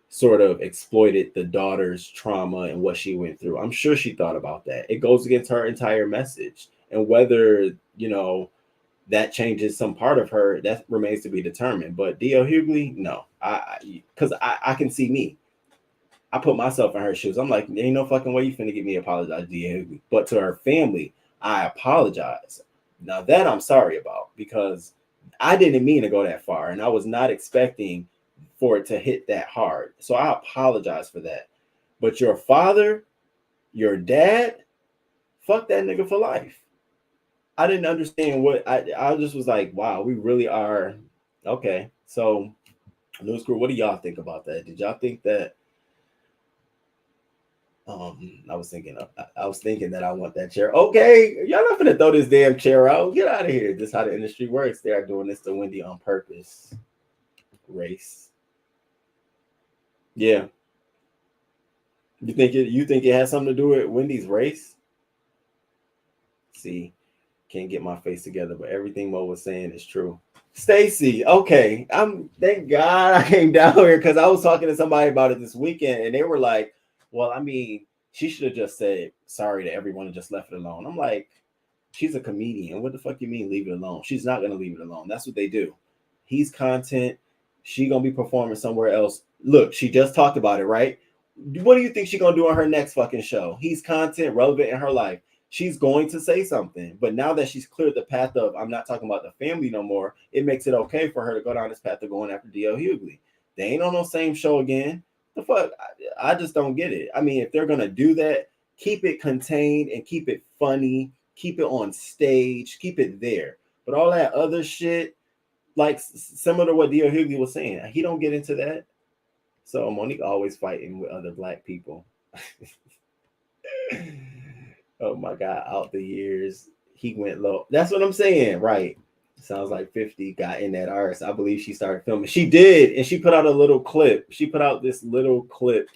sort of exploited the daughter's trauma and what she went through. I'm sure she thought about that. It goes against her entire message. And whether, you know, that changes some part of her, that remains to be determined. But DL Hughley, no. Because I can see me. I put myself in her shoes. I'm like, ain't no fucking way you finna get me apologize, DL Hughley. But to her family, I apologize. Now that I'm sorry about, because I didn't mean to go that far. And I was not expecting for it to hit that hard. So I apologize for that. But your father, your dad, fuck that nigga for life. I didn't understand what I just was like, wow, we really are okay. So News crew, what do y'all think about that? Did y'all think that? I was thinking that I want that chair. Okay, y'all not gonna throw this damn chair out. Get out of here. This is how the industry works. They are doing this to Wendy on purpose. Race. Yeah. You think it has something to do with Wendy's race? See, can't get my face together, but everything Mo was saying is true. Stacy, okay. Thank God I came down here because I was talking to somebody about it this weekend, and they were like, well, I mean, she should have just said sorry to everyone and just left it alone. I'm like, she's a comedian. What the fuck you mean leave it alone? She's not gonna leave it alone. That's what they do. He's content. She gonna be performing somewhere else. Look, she just talked about it, right? What do you think she's gonna do on her next fucking show? He's content relevant in her life. She's going to say something. But now that she's cleared the path of I'm not talking about the family no more, it makes it okay for her to go down this path of going after DL Hughley. They ain't on no same show again. The fuck? I just don't get it. I mean, if they're gonna do that, keep it contained and keep it funny, keep it on stage, keep it there. But all that other shit, like similar to what DL Hughley was saying, he don't get into that. So MoNique always fighting with other black people. Oh my God, out the years, he went low. That's what I'm saying, right? Sounds like 50 got in that arse. I believe she started filming. She did, and she put out a little clip. She put out this little clip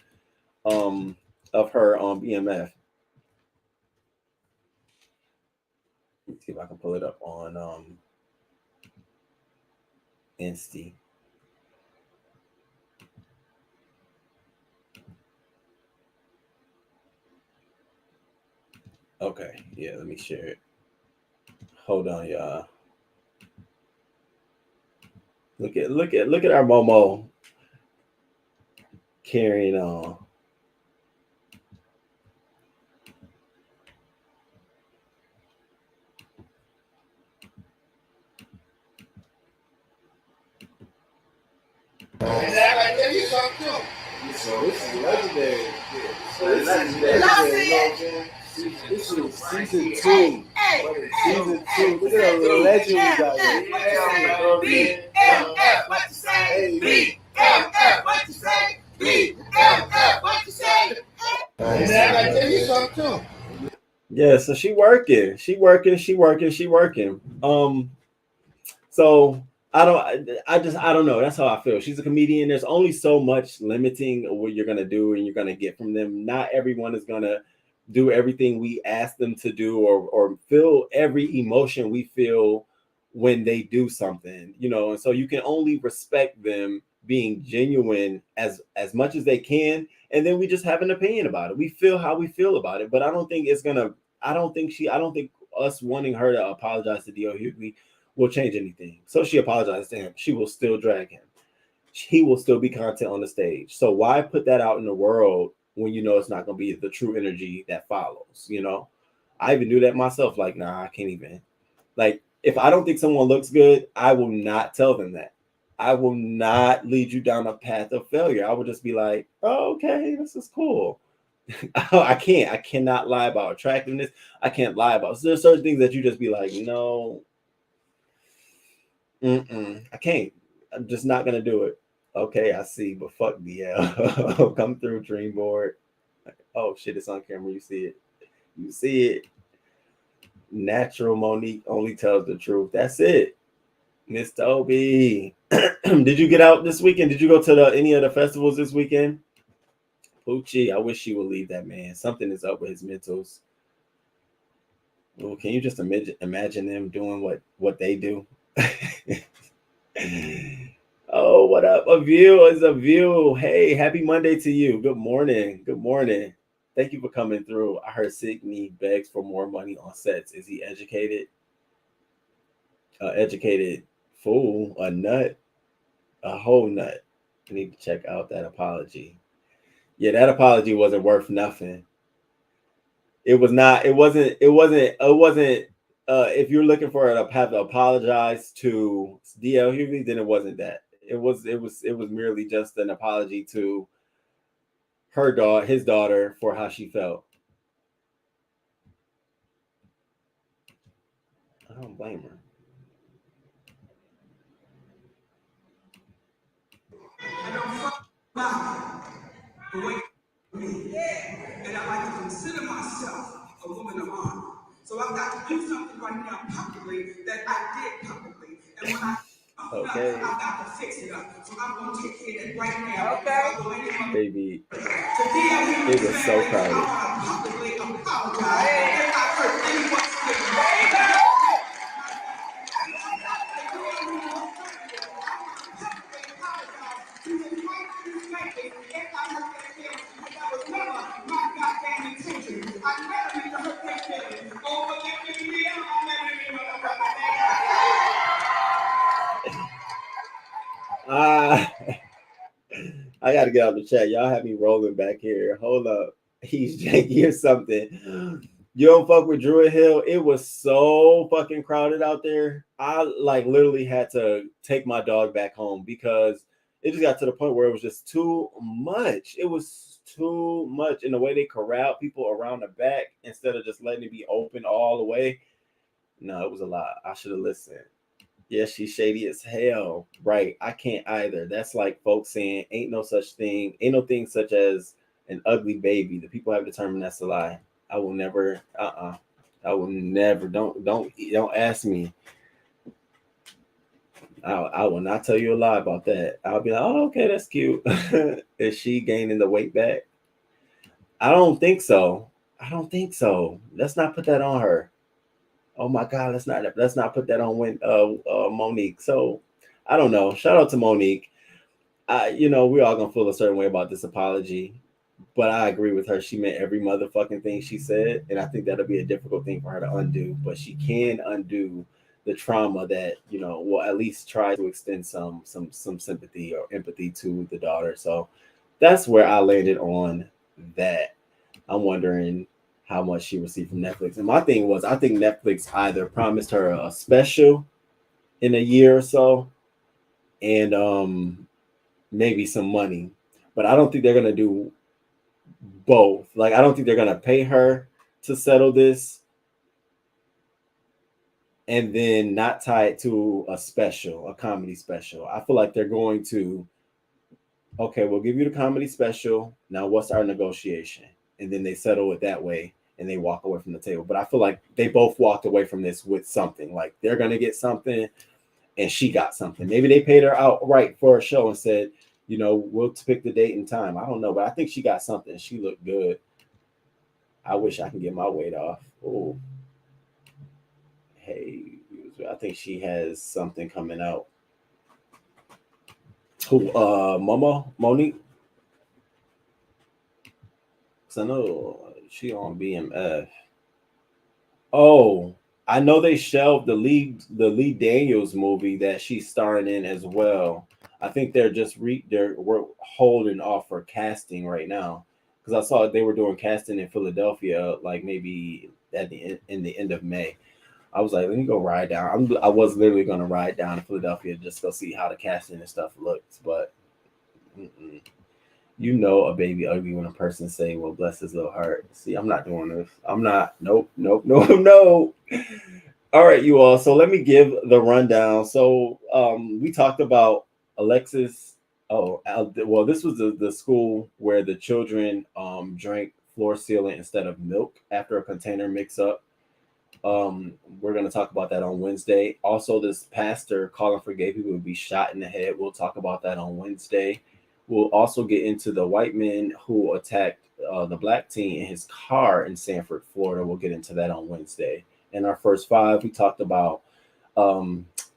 of her on BMF. Let's see if I can pull it up on Insta. Okay, yeah, let me share it. Hold on, y'all. Look at our Momo carrying on. And that right there, you talk too. So this is legendary. This is season 2. Season 2. Look at the legend we got here. BMF, what you say? BMF, what you say? BMF, what you say? And that right there, you talk too. Yeah, so she working. So I don't know. That's how I feel. She's a comedian. There's only so much limiting of what you're gonna do and you're gonna get from them. Not everyone is gonna do everything we ask them to do or feel every emotion we feel when they do something, and so you can only respect them being genuine as much as they can, and then we just have an opinion about it. We feel how we feel about it, but I don't think us wanting her to apologize to DL Hughley will change anything. So she apologized to him. She will still drag him. He will still be content on the stage. So why put that out in the world when you know it's not going to be the true energy that follows? I even do that myself. Like, nah, I can't even. Like, if I don't think someone looks good, I will not tell them that. I will not lead you down a path of failure. I will just be like, oh, okay, this is cool. I cannot lie about attractiveness. I can't lie about. So there's certain things that you just be like, no, I can't. I'm just not gonna do it. Okay, I see, but fuck DL. Come through, dream board. Oh shit, it's on camera. You see it. Natural MoNique only tells the truth. That's it. Miss Toby. Did you get out this weekend? Did you go to any of the festivals this weekend? Poochie, I wish she would leave that man. Something is up with his mentals. Well, can you just imagine them doing what they do? Oh, what up? A view is a view. Hey, happy Monday to you. Good morning. Thank you for coming through. I heard Sydney begs for more money on sets. Is he educated? Educated fool, a nut, a whole nut. I need to check out that apology. Yeah, that apology wasn't worth nothing. It was not. It wasn't. If you're looking for it to have to apologize to DL Hughley, then it wasn't that. It was merely just an apology to his daughter, for how she felt. I don't blame her. The way and I like to consider myself a woman of honor. So I've got to do something right now publicly that I did publicly. And when I Okay. I've got to fix it up. So I'm going to take care of that right now. Okay. Baby, To DL it was so crowded. I want to publicly apologize if I hurt anyone's feelings. Ah, I gotta get out the chat. Y'all have me rolling back here. Hold up. He's janky or something. You don't fuck with Druid Hill. It was so fucking crowded out there. I like literally had to take my dog back home because it just got to the point where it was just too much. It was too much. And the way they corralled people around the back instead of just letting it be open all the way. No, it was a lot. I should have listened. Yeah, she's shady as hell. Right. I can't either. That's like folks saying ain't no such thing, ain't no thing such as an ugly baby. The people have determined that's a lie. I will never, I will never, don't ask me. I will not tell you a lie about that. I'll be like, oh, okay, that's cute. Is she gaining the weight back? I don't think so. I don't think so. Let's not put that on her. Oh my God, let's not put that on MoNique. So I don't know. Shout out to MoNique. We're all gonna feel a certain way about this apology, but I agree with her. She meant every motherfucking thing she said, and I think that'll be a difficult thing for her to undo. But she can undo the trauma that will at least try to extend some sympathy or empathy to the daughter. So that's where I landed on that. I'm wondering how much she received from Netflix. And my thing was, I think Netflix either promised her a special in a year or so and maybe some money, but I don't think they're going to do both. Like, I don't think they're going to pay her to settle this and then not tie it to a comedy special. I feel like they're going to, okay, we'll give you the comedy special. Now what's our negotiation? And then they settle it that way. And they walk away from the table. But I feel like they both walked away from this with something. Like they're going to get something and she got something. Maybe they paid her outright for a show and said, we'll pick the date and time. I don't know, but I think she got something. She looked good. I wish I could get my weight off. Oh, hey, I think she has something coming out. Who, MoNique? Because I know she on BMF. Oh, I know they shelved the Lee Daniels movie that she's starring in as well. I think they're just we're holding off for casting right now because I saw they were doing casting in Philadelphia like maybe in the end of May. I was like, let me go ride down. I was literally going to ride down to Philadelphia just to go see how the casting and stuff looks, but. A baby ugly when a person say, well, bless his little heart. See, I'm not doing this. I'm not. Nope. All right, you all. So let me give the rundown. So we talked about Alexis. Well, this was the school where the children drank floor sealant instead of milk after a container mix-up. We're going to talk about that on Wednesday. Also, this pastor calling for gay people to be shot in the head. We'll talk about that on Wednesday. We'll also get into the white man who attacked the black teen in his car in Sanford, Florida. We'll get into that on Wednesday. In our first five, we talked about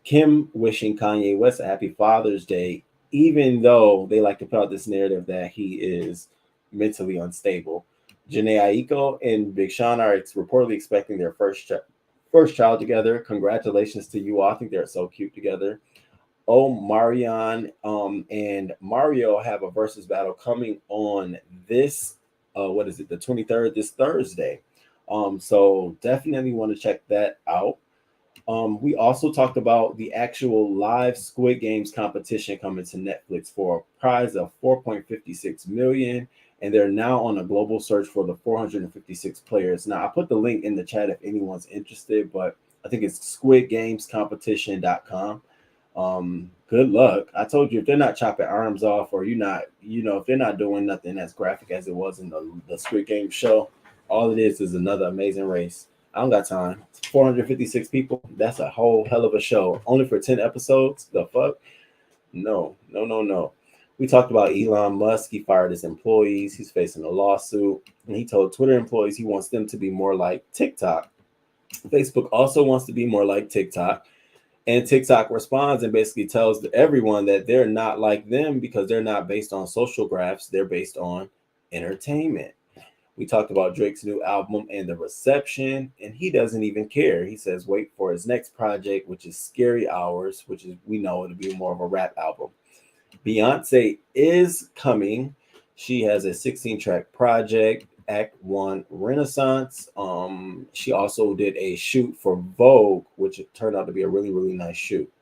Kim wishing Kanye West a happy Father's Day, even though they like to put out this narrative that he is mentally unstable. Jhene Aiko and Big Sean are reportedly expecting their first child together. Congratulations to you all. I think they're so cute together. Omarion and Mario have a versus battle coming on this the 23rd, this Thursday. So definitely want to check that out. We also talked about the actual live Squid Games competition coming to Netflix for a prize of $4.56 million, and they're now on a global search for the 456 players. Now I put the link in the chat if anyone's interested, but I think it's squidgamescompetition.com. Good luck. I told you, if they're not chopping arms off, or if they're not doing nothing as graphic as it was in the Squid Games show, all it is another amazing race. I don't got time. 456 people. That's a whole hell of a show. Only for 10 episodes. The fuck? No, no, no, no. We talked about Elon Musk. He fired his employees. He's facing a lawsuit. And he told Twitter employees he wants them to be more like TikTok. Facebook also wants to be more like TikTok. And TikTok responds and basically tells everyone that they're not like them because they're not based on social graphs. They're based on entertainment. We talked about Drake's new album and the reception, and he doesn't even care. He says, wait for his next project, which is Scary Hours, which is, we know it'll be more of a rap album. Beyonce is coming. She has a 16-track project, Act 1 Renaissance. She also did a shoot for Vogue, which turned out to be a really, really nice shoot.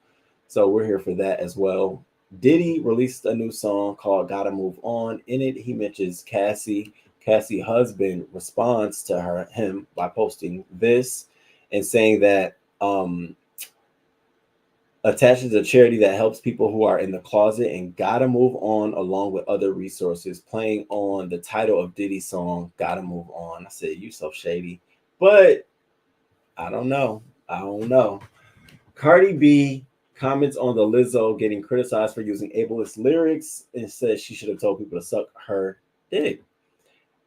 So we're here for that as well. Diddy released a new song called Gotta Move On. In it, he mentions Cassie. Cassie's husband responds to him by posting this and saying that attaches a charity that helps people who are in the closet and gotta move on, along with other resources, playing on the title of Diddy's song, Gotta Move On. I said, you so shady. But I don't know. Cardi B comments on the Lizzo getting criticized for using ableist lyrics and says she should have told people to suck her dick.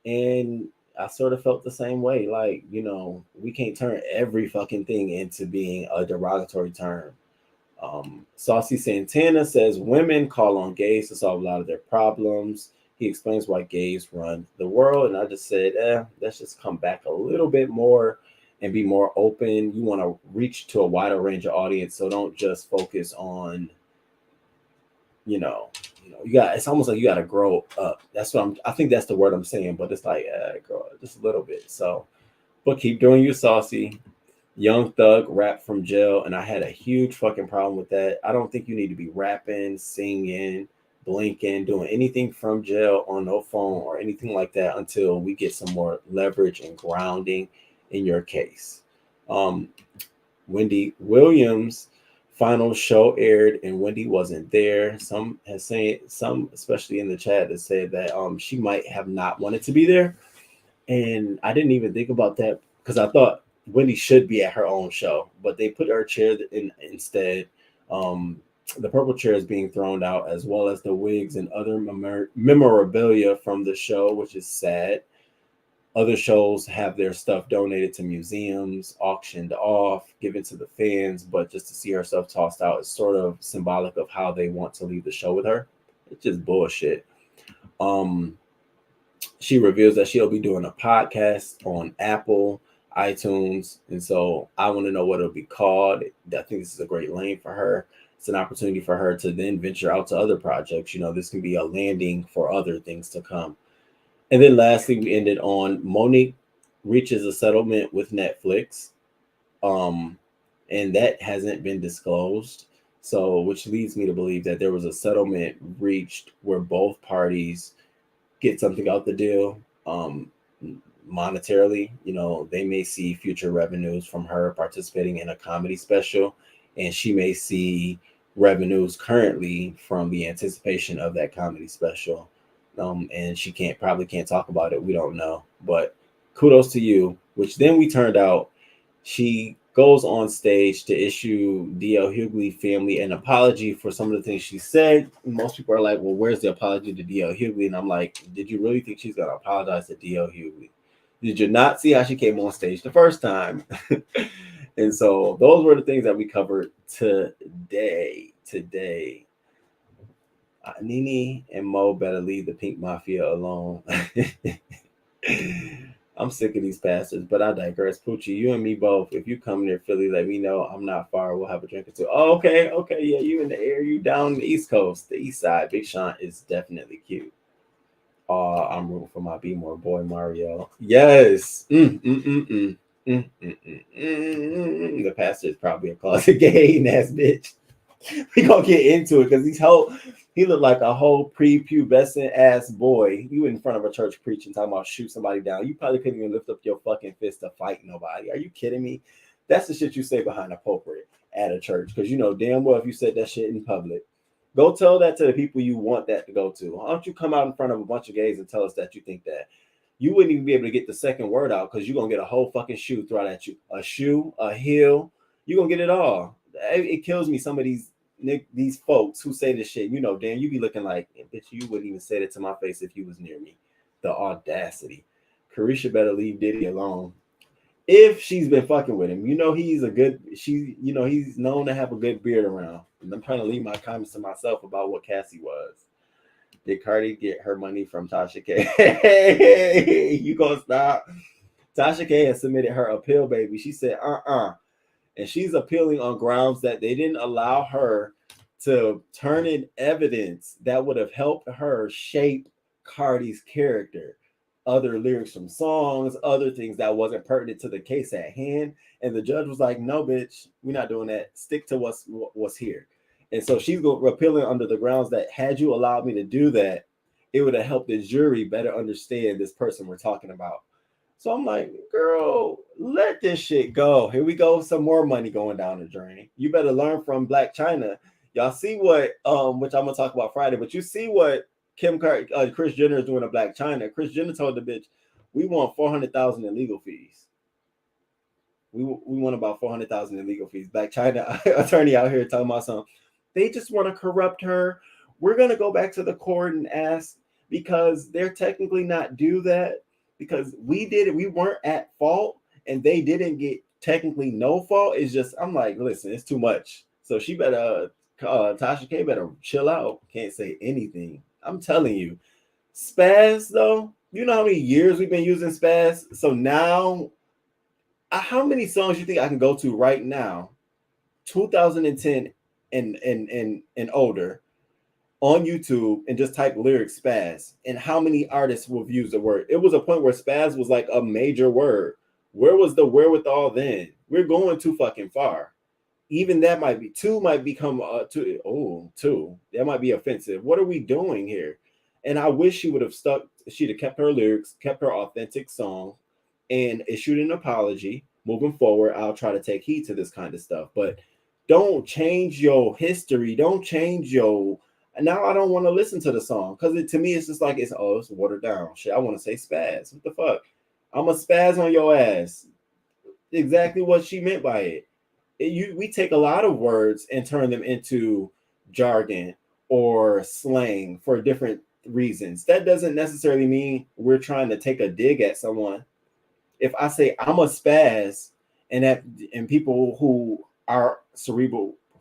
And I sort of felt the same way. Like, we can't turn every fucking thing into being a derogatory term. Saucy Santana says women call on gays to solve a lot of their problems. He explains why gays run the world. And I just said, let's just come back a little bit more and be more open. You want to reach to a wider range of audience. So don't just focus on, it's almost like you got to grow up. That's what I think that's the word I'm saying, but it's like, grow up just a little bit. So, but keep doing you, Saucy. Young Thug rap from jail, and I had a huge fucking problem with that. I don't think you need to be rapping, singing, blinking, doing anything from jail on no phone or anything like that until we get some more leverage and grounding in your case. Wendy Williams' final show aired, and Wendy wasn't there. Some, especially in the chat, that said that she might have not wanted to be there, and I didn't even think about that because I thought Wendy should be at her own show, but they put her chair in instead. The purple chair is being thrown out, as well as the wigs and other memorabilia from the show, which is sad. Other shows have their stuff donated to museums, auctioned off, given to the fans, but just to see herself tossed out is sort of symbolic of how they want to leave the show with her. It's just bullshit. She reveals that she'll be doing a podcast on Apple, iTunes, and so I want to know what it'll be called. I think this is a great lane for her. It's an opportunity for her to then venture out to other projects. This can be a landing for other things to come. And then lastly, we ended on MoNique reaches a settlement with Netflix, and that hasn't been disclosed. So, which leads me to believe that there was a settlement reached where both parties get something out the deal. Monetarily, they may see future revenues from her participating in a comedy special, and she may see revenues currently from the anticipation of that comedy special. And she probably can't talk about it. We don't know, but kudos to you. Which then we turned out she goes on stage to issue DL Hughley family an apology for some of the things she said. Most people are like, well, where's the apology to DL Hughley? And I'm like, did you really think she's gonna apologize to DL Hughley? Did you not see how she came on stage the first time? And so those were the things that we covered today. Nene and Mo better leave the Pink Mafia alone. I'm sick of these pastors, but I digress. Poochie, you and me both. If you come near Philly, let me know. I'm not far. We'll have a drink or two. Oh, okay. Yeah, you in the air. You down the East Coast, the East Side. Big Sean is definitely cute. I'm rooting for my Be More boy, Mario. Yes. The pastor is probably a closet gay ass bitch. We gonna get into it because he looked like a whole prepubescent ass boy. You in front of a church preaching, talking about shoot somebody down. You probably couldn't even lift up your fucking fist to fight nobody. Are you kidding me? That's the shit you say behind a pulpit. at a church, because you know damn well if you said that shit in public, go tell that to the people you want that to go to. Why don't you come out in front of a bunch of gays and tell us that you think that? You wouldn't even be able to get the second word out because you're gonna get a whole fucking shoe thrown at you. A shoe, a heel, you're gonna get it all. It kills me, some of these folks who say this shit, you know, damn, you be looking like, bitch, you wouldn't even say that to my face if you was near me. The audacity. Carisha better leave Diddy alone. If she's been fucking with him, you know he's known to have a good beard around. And I'm trying to leave my comments to myself about what Cassie was. Did Cardi get her money from Tasha K? You gonna stop? Tasha K has submitted her appeal, baby. She said, and she's appealing on grounds that they didn't allow her to turn in evidence that would have helped her shape Cardi's character. Other lyrics from songs, other things that wasn't pertinent to the case at hand. And the judge was like, no, bitch, we're not doing that. Stick to what's here. And so she's appealing under the grounds that had you allowed me to do that, it would have helped the jury better understand this person we're talking about. So I'm like, girl, let this shit go. Here we go. Some more money going down the drain. You better learn from Black China. Y'all see what, which I'm going to talk about Friday, but you see what Kris Jenner is doing to Black China. Kris Jenner told the bitch, we want $400,000 in legal fees. We want about $400,000 in legal fees. Black China attorney out here talking about something. They just want to corrupt her. We're going to go back to the court and ask, because they're technically not do that, because we did it. We weren't at fault and they didn't get technically no fault. It's just, I'm like, listen, it's too much. So she better, Tasha K better chill out. Can't say anything. I'm telling you. Spaz, though, you know how many years we've been using Spaz? So now, how many songs you think I can go to right now, 2010 and older, on YouTube and just type lyrics Spaz, and how many artists will use the word? It was a point where Spaz was like a major word. Where was the wherewithal then? We're going too fucking far. Even that might become two. That might be offensive. What are we doing here? And I wish she would have stuck. She'd have kept her lyrics, kept her authentic song, and issued an apology. Moving forward, I'll try to take heed to this kind of stuff. But don't change your history. Don't change your. Now I don't want to listen to the song because to me it's just like it's watered down. Shit, I want to say Spaz. What the fuck? I'm a spaz on your ass. Exactly what she meant by it. We take a lot of words and turn them into jargon or slang for different reasons. That doesn't necessarily mean we're trying to take a dig at someone. If I say I'm a spaz, and people who are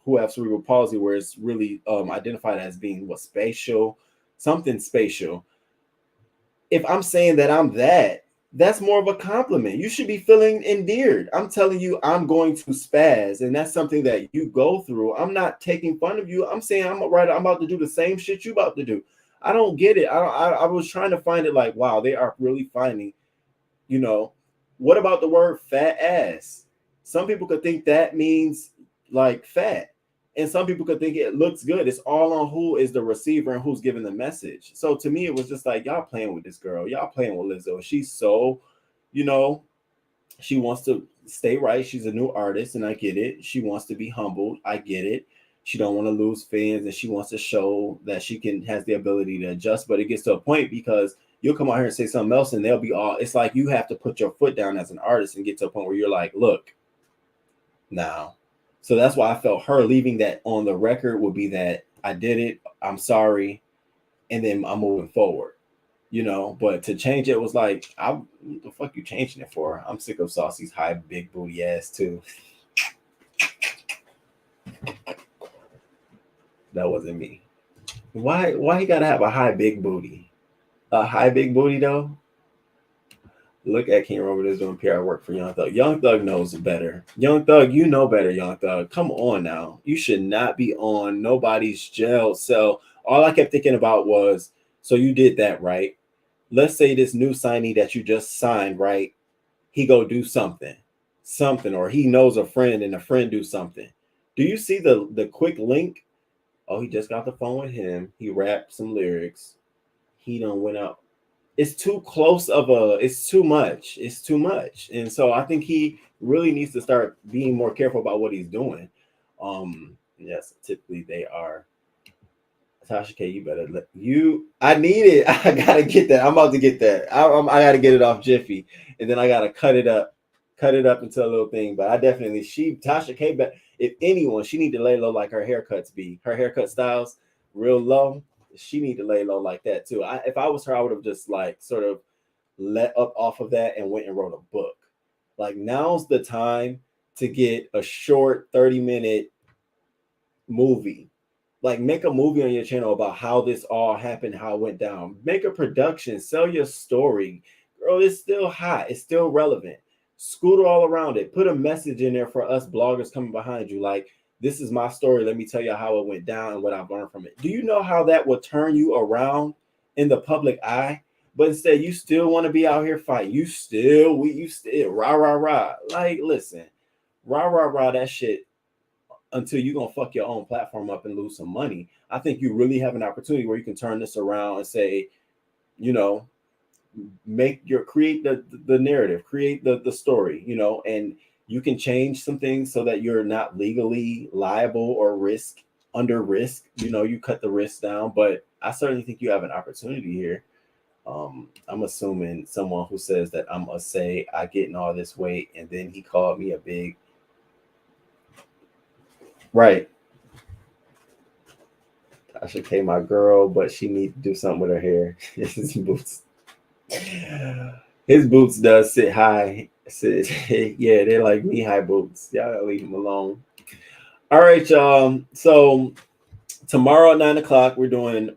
who have cerebral palsy, where it's really identified as being something spatial. If I'm saying that I'm that's more of a compliment. You should be feeling endeared. I'm telling you, I'm going to spaz, and that's something that you go through. I'm not taking fun of you. I'm saying I'm about to do the same shit you about to do. I don't get it. I was trying to find it like, wow, they are really finding, what about the word fat ass? Some people could think that means like fat. And some people could think it looks good. It's all on who is the receiver and who's giving the message. So to me, it was just like, y'all playing with this girl. Y'all playing with Lizzo. She's so, she wants to stay right. She's a new artist, and I get it. She wants to be humbled. I get it. She don't want to lose fans, and she wants to show that she has the ability to adjust. But it gets to a point because you'll come out here and say something else, and they'll be all. It's like you have to put your foot down as an artist and get to a point where you're like, look, now. So that's why I felt her leaving that on the record would be that I did it, I'm sorry, and then I'm moving forward, But to change it was like, what the fuck you changing it for? I'm sick of Saucy's high big booty ass too. That wasn't me. Why he gotta have a high big booty? A high big booty though? Look at King Robert is doing PR work for Young Thug. Young Thug knows better. Young Thug, you know better, Young Thug. Come on now. You should not be on nobody's jail cell. All I kept thinking about was, so you did that, right? Let's say this new signee that you just signed, right? He go do something, or he knows a friend and a friend do something. Do you see the quick link? Oh, he just got the phone with him. He rapped some lyrics. He done went out. It's too close it's too much. It's too much. And so I think he really needs to start being more careful about what he's doing. Yes, typically they are. Tasha K, you better let you. I need it. I gotta get that. I'm about to get that. I gotta get it off Jiffy, and then I gotta cut it up into a little thing. But I definitely Tasha K. But if anyone, she need to lay low like her haircuts be. Her haircut styles real low. She need to lay low like that too. If I was her, I would have just like sort of let up off of that and went and wrote a book. Like now's the time to get a short 30-minute movie. Like make a movie on your channel about how this all happened, how it went down. Make a production, sell your story. Girl, it's still hot. It's still relevant. Scooter all around it. Put a message in there for us bloggers coming behind you. Like, this is my story. Let me tell you how it went down and what I've learned from it. Do you know how that will turn you around in the public eye? But instead, you still want to be out here fighting. You still rah, rah, rah. Like, listen, rah, rah, rah, that shit until you're going to fuck your own platform up and lose some money. I think you really have an opportunity where you can turn this around and say, you know, create the narrative, create the story, you know, and you can change some things so that you're not legally liable or under risk, you know, you cut the risk down. But I certainly think you have an opportunity here. I'm assuming someone who says that I'm gonna say I getting all this weight and then he called me a big right. I should pay my girl, but she need to do something with her hair. His boots does sit high. Yeah, they're like knee-high boots. Y'all gotta leave them alone. All right, y'all. So tomorrow at 9 o'clock, we're doing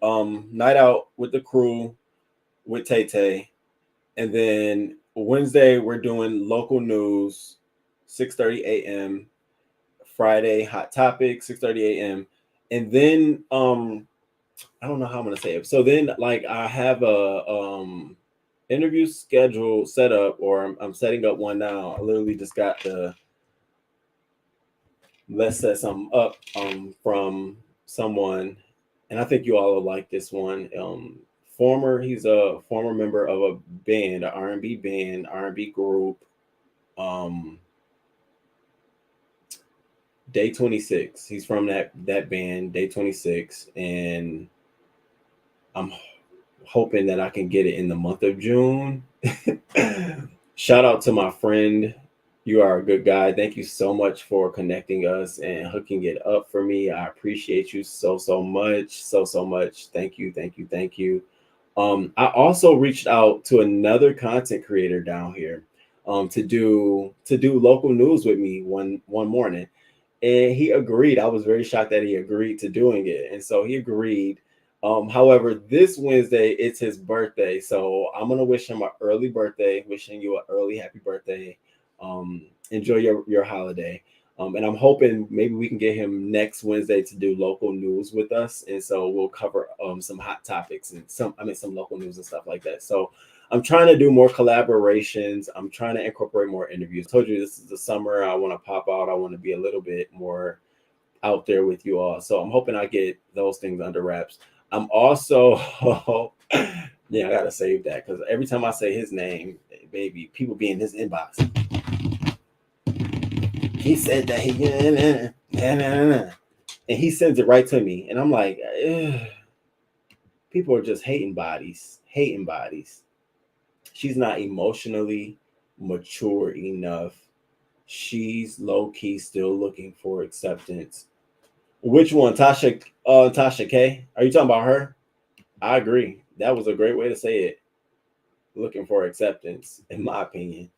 night out with the crew with Tay Tay. And then Wednesday, we're doing local news, 6:30 a.m. Friday, hot topic, 6:30 a.m. And then I don't know how I'm gonna say it. So then, like, I have a interview schedule set up, or I'm setting up one now. I literally just got the let's set something up from someone, and I think you all will like this one. He's a former member of a band, an R&B group, Day 26. He's from that band, Day 26, and I'm hoping that I can get it in the month of June. Shout out to my friend. You are a good guy. Thank you so much for connecting us and hooking it up for me. I appreciate you so much. So much. Thank you. I also reached out to another content creator down here to do local news with me one morning. And he agreed. I was very shocked that he agreed to doing it. And so he agreed. However, this Wednesday, it's his birthday. So I'm going to wish him an early birthday, wishing you an early happy birthday. Enjoy your holiday. And I'm hoping maybe we can get him next Wednesday to do local news with us. And so we'll cover some hot topics and some local news and stuff like that. So I'm trying to do more collaborations. I'm trying to incorporate more interviews. I told you this is the summer. I want to pop out. I want to be a little bit more out there with you all. So I'm hoping I get those things under wraps. I'm also, yeah, I got to save that because every time I say his name, baby, people be in his inbox. He said that and he sends it right to me. And I'm like, people are just hating bodies. She's not emotionally mature enough. She's low-key still looking for acceptance. Which one? Tasha K? Are you talking about her? I agree. That was a great way to say it. Looking for acceptance, in my opinion.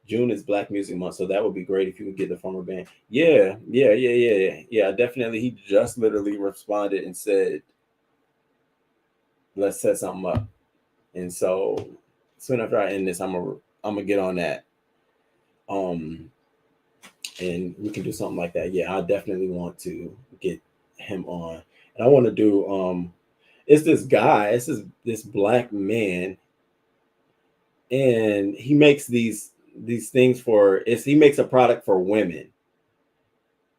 June is Black Music Month, so that would be great if you could get the former band. Yeah. Definitely. He just literally responded and said, let's set something up. And so soon after I end this, I'm gonna get on that. And we can do something like that. Yeah, I definitely want to get him on. And I want to do it's this guy, this Black man, and he makes these things he makes a product for women.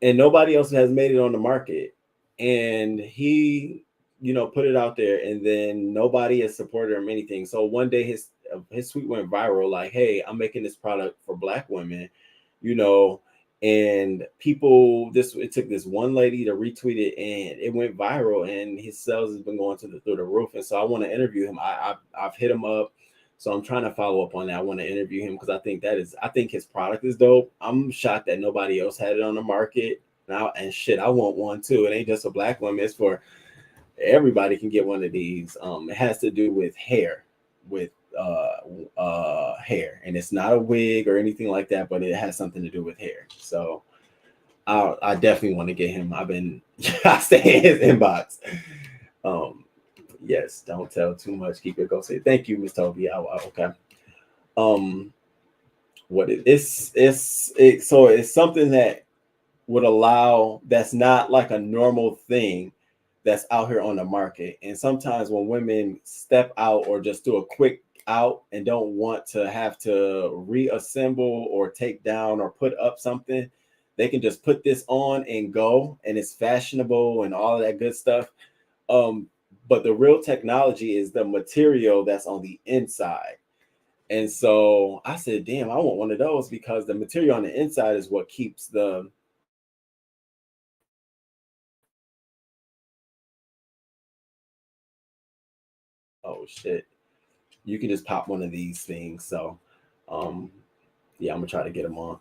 And nobody else has made it on the market. And he, put it out there, and then nobody has supported him or anything. So one day his tweet went viral, like, hey, I'm making this product for Black women, And people, it took this one lady to retweet it, and it went viral, and his sales has been going through the roof. And so I want to interview him. I've hit him up, so I'm trying to follow up on that. I want to interview him because I think his product is dope. I'm shocked that nobody else had it on the market now, and shit, I want one too. It ain't just a black woman; it's for everybody can get one of these. It has to do with hair, with hair, and it's not a wig or anything like that, but it has something to do with hair. So I definitely want to get him. I stay in his inbox. Yes, don't tell too much, keep it go. Say thank you, Miss Toby. Okay. So it's something that would allow, that's not like a normal thing that's out here on the market. And sometimes when women step out or just do a quick out and don't want to have to reassemble or take down or put up something, they can just put this on and go, and it's fashionable and all of that good stuff. But the real technology is the material that's on the inside. And so I said, damn, I want one of those, because the material on the inside is what keeps the oh shit. You can just pop one of these things. So yeah, I'm gonna try to get them on.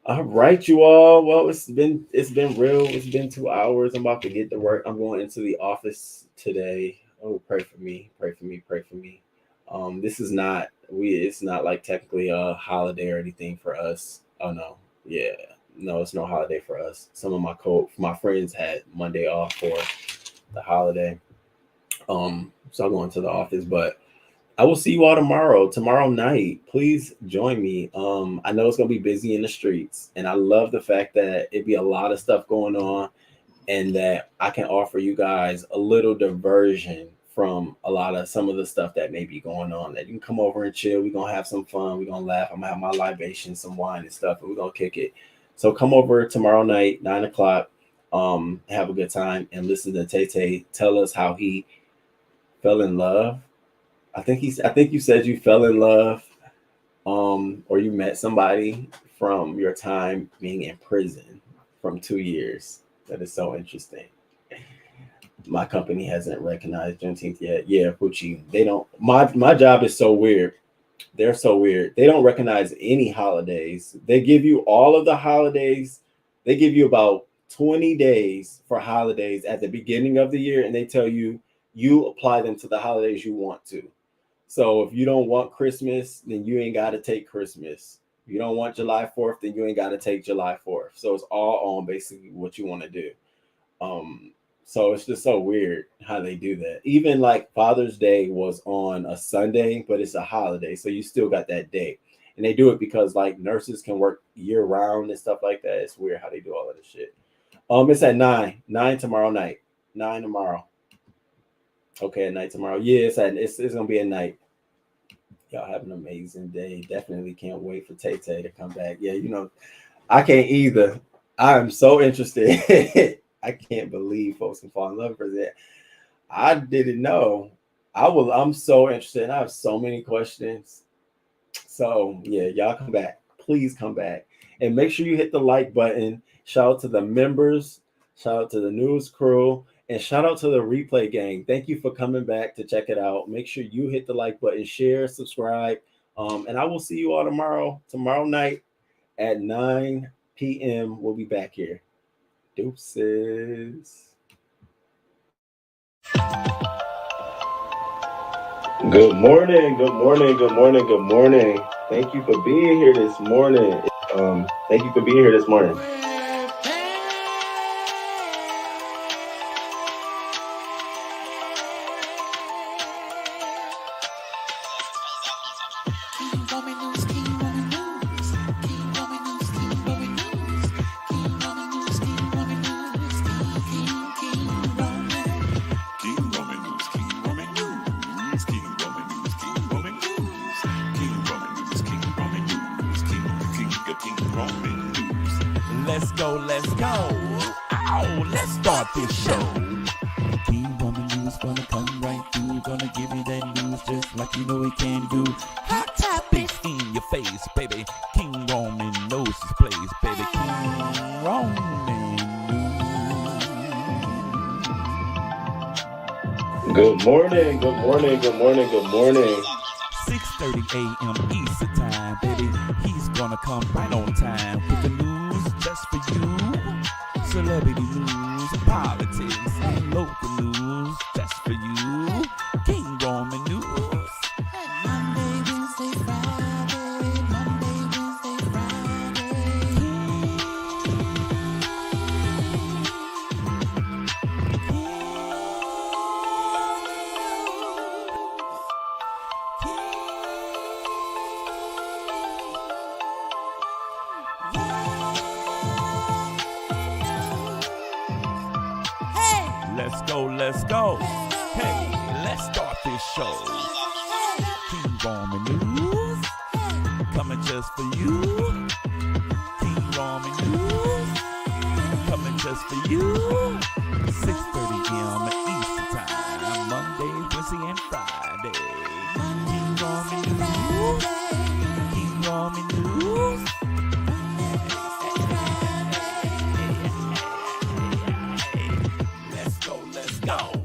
All right, you all. Well, it's been real. It's been 2 hours. I'm about to get to work. I'm going into the office today. Oh, pray for me. Pray for me. Pray for me. This is not it's not like technically a holiday or anything for us. Oh no. Yeah. No, it's no holiday for us. Some of my friends had Monday off for the holiday. So I'm going to the office, but I will see you all tomorrow night. Please join me. I know it's gonna be busy in the streets, and I love the fact that it'd be a lot of stuff going on, and that I can offer you guys a little diversion from some of the stuff that may be going on. That you can come over and chill. We're gonna have some fun. We're gonna laugh. I'm gonna have my libation, some wine and stuff, and we're gonna kick it. So come over tomorrow night, 9 o'clock. Have a good time and listen to Tay tell us how he fell in love. I think you said you fell in love, or you met somebody from your time being in prison from 2 years. That is so interesting. My company hasn't recognized Juneteenth yet. Yeah, Pucci. They don't. My job is so weird. They're so weird. They don't recognize any holidays. They give you all of the holidays. They give you about 20 days for holidays at the beginning of the year, and they tell you apply them to the holidays you want to. So if you don't want Christmas, then you ain't got to take Christmas. If you don't want July 4th, then you ain't got to take July 4th. So it's all on basically what you want to do. So it's just so weird how they do that. Even like Father's Day was on a Sunday, but it's a holiday. So you still got that day. And they do it because like nurses can work year round and stuff like that. It's weird how they do all of this shit. It's at 9 tomorrow night. 9 tomorrow. Okay, at night tomorrow. Yeah, it's gonna be at night. Y'all have an amazing day. Definitely can't wait for Tay to come back. Yeah, I can't either. I am so interested. I can't believe folks can fall in love for that. I didn't know. I'm so interested. And I have so many questions. So yeah, y'all come back. Please come back. And make sure you hit the like button. Shout out to the members. Shout out to the news crew. And shout out to the replay gang. Thank you for coming back to check it out. Make sure you hit the like button, share, subscribe. And I will see you all tomorrow night at 9 p.m. We'll be back here. Deuces. Good morning. Thank you for being here this morning. Let's go. Oh, let's start this show. King Woman News gonna come right through. Gonna give you that news just like you know it can do. Hot topics in your face, baby. King Roman knows his place, baby. King Roman. Good morning, good morning, good morning, good morning. 6:30 a.m. Eastern time, baby. He's gonna come right on time with the news just for you. Celebrity news, politics, and local news just for you. King Roman news. Monday, Wednesday, Friday. Monday, Wednesday, Let's go, let's go. Hey, let's start this show. King Roman News, coming just for you. King Roman News, coming just for you. 6:30 a.m. Eastern time, Monday, Wednesday, and Friday. King Roman News, King Roman News. Let's go, let's go.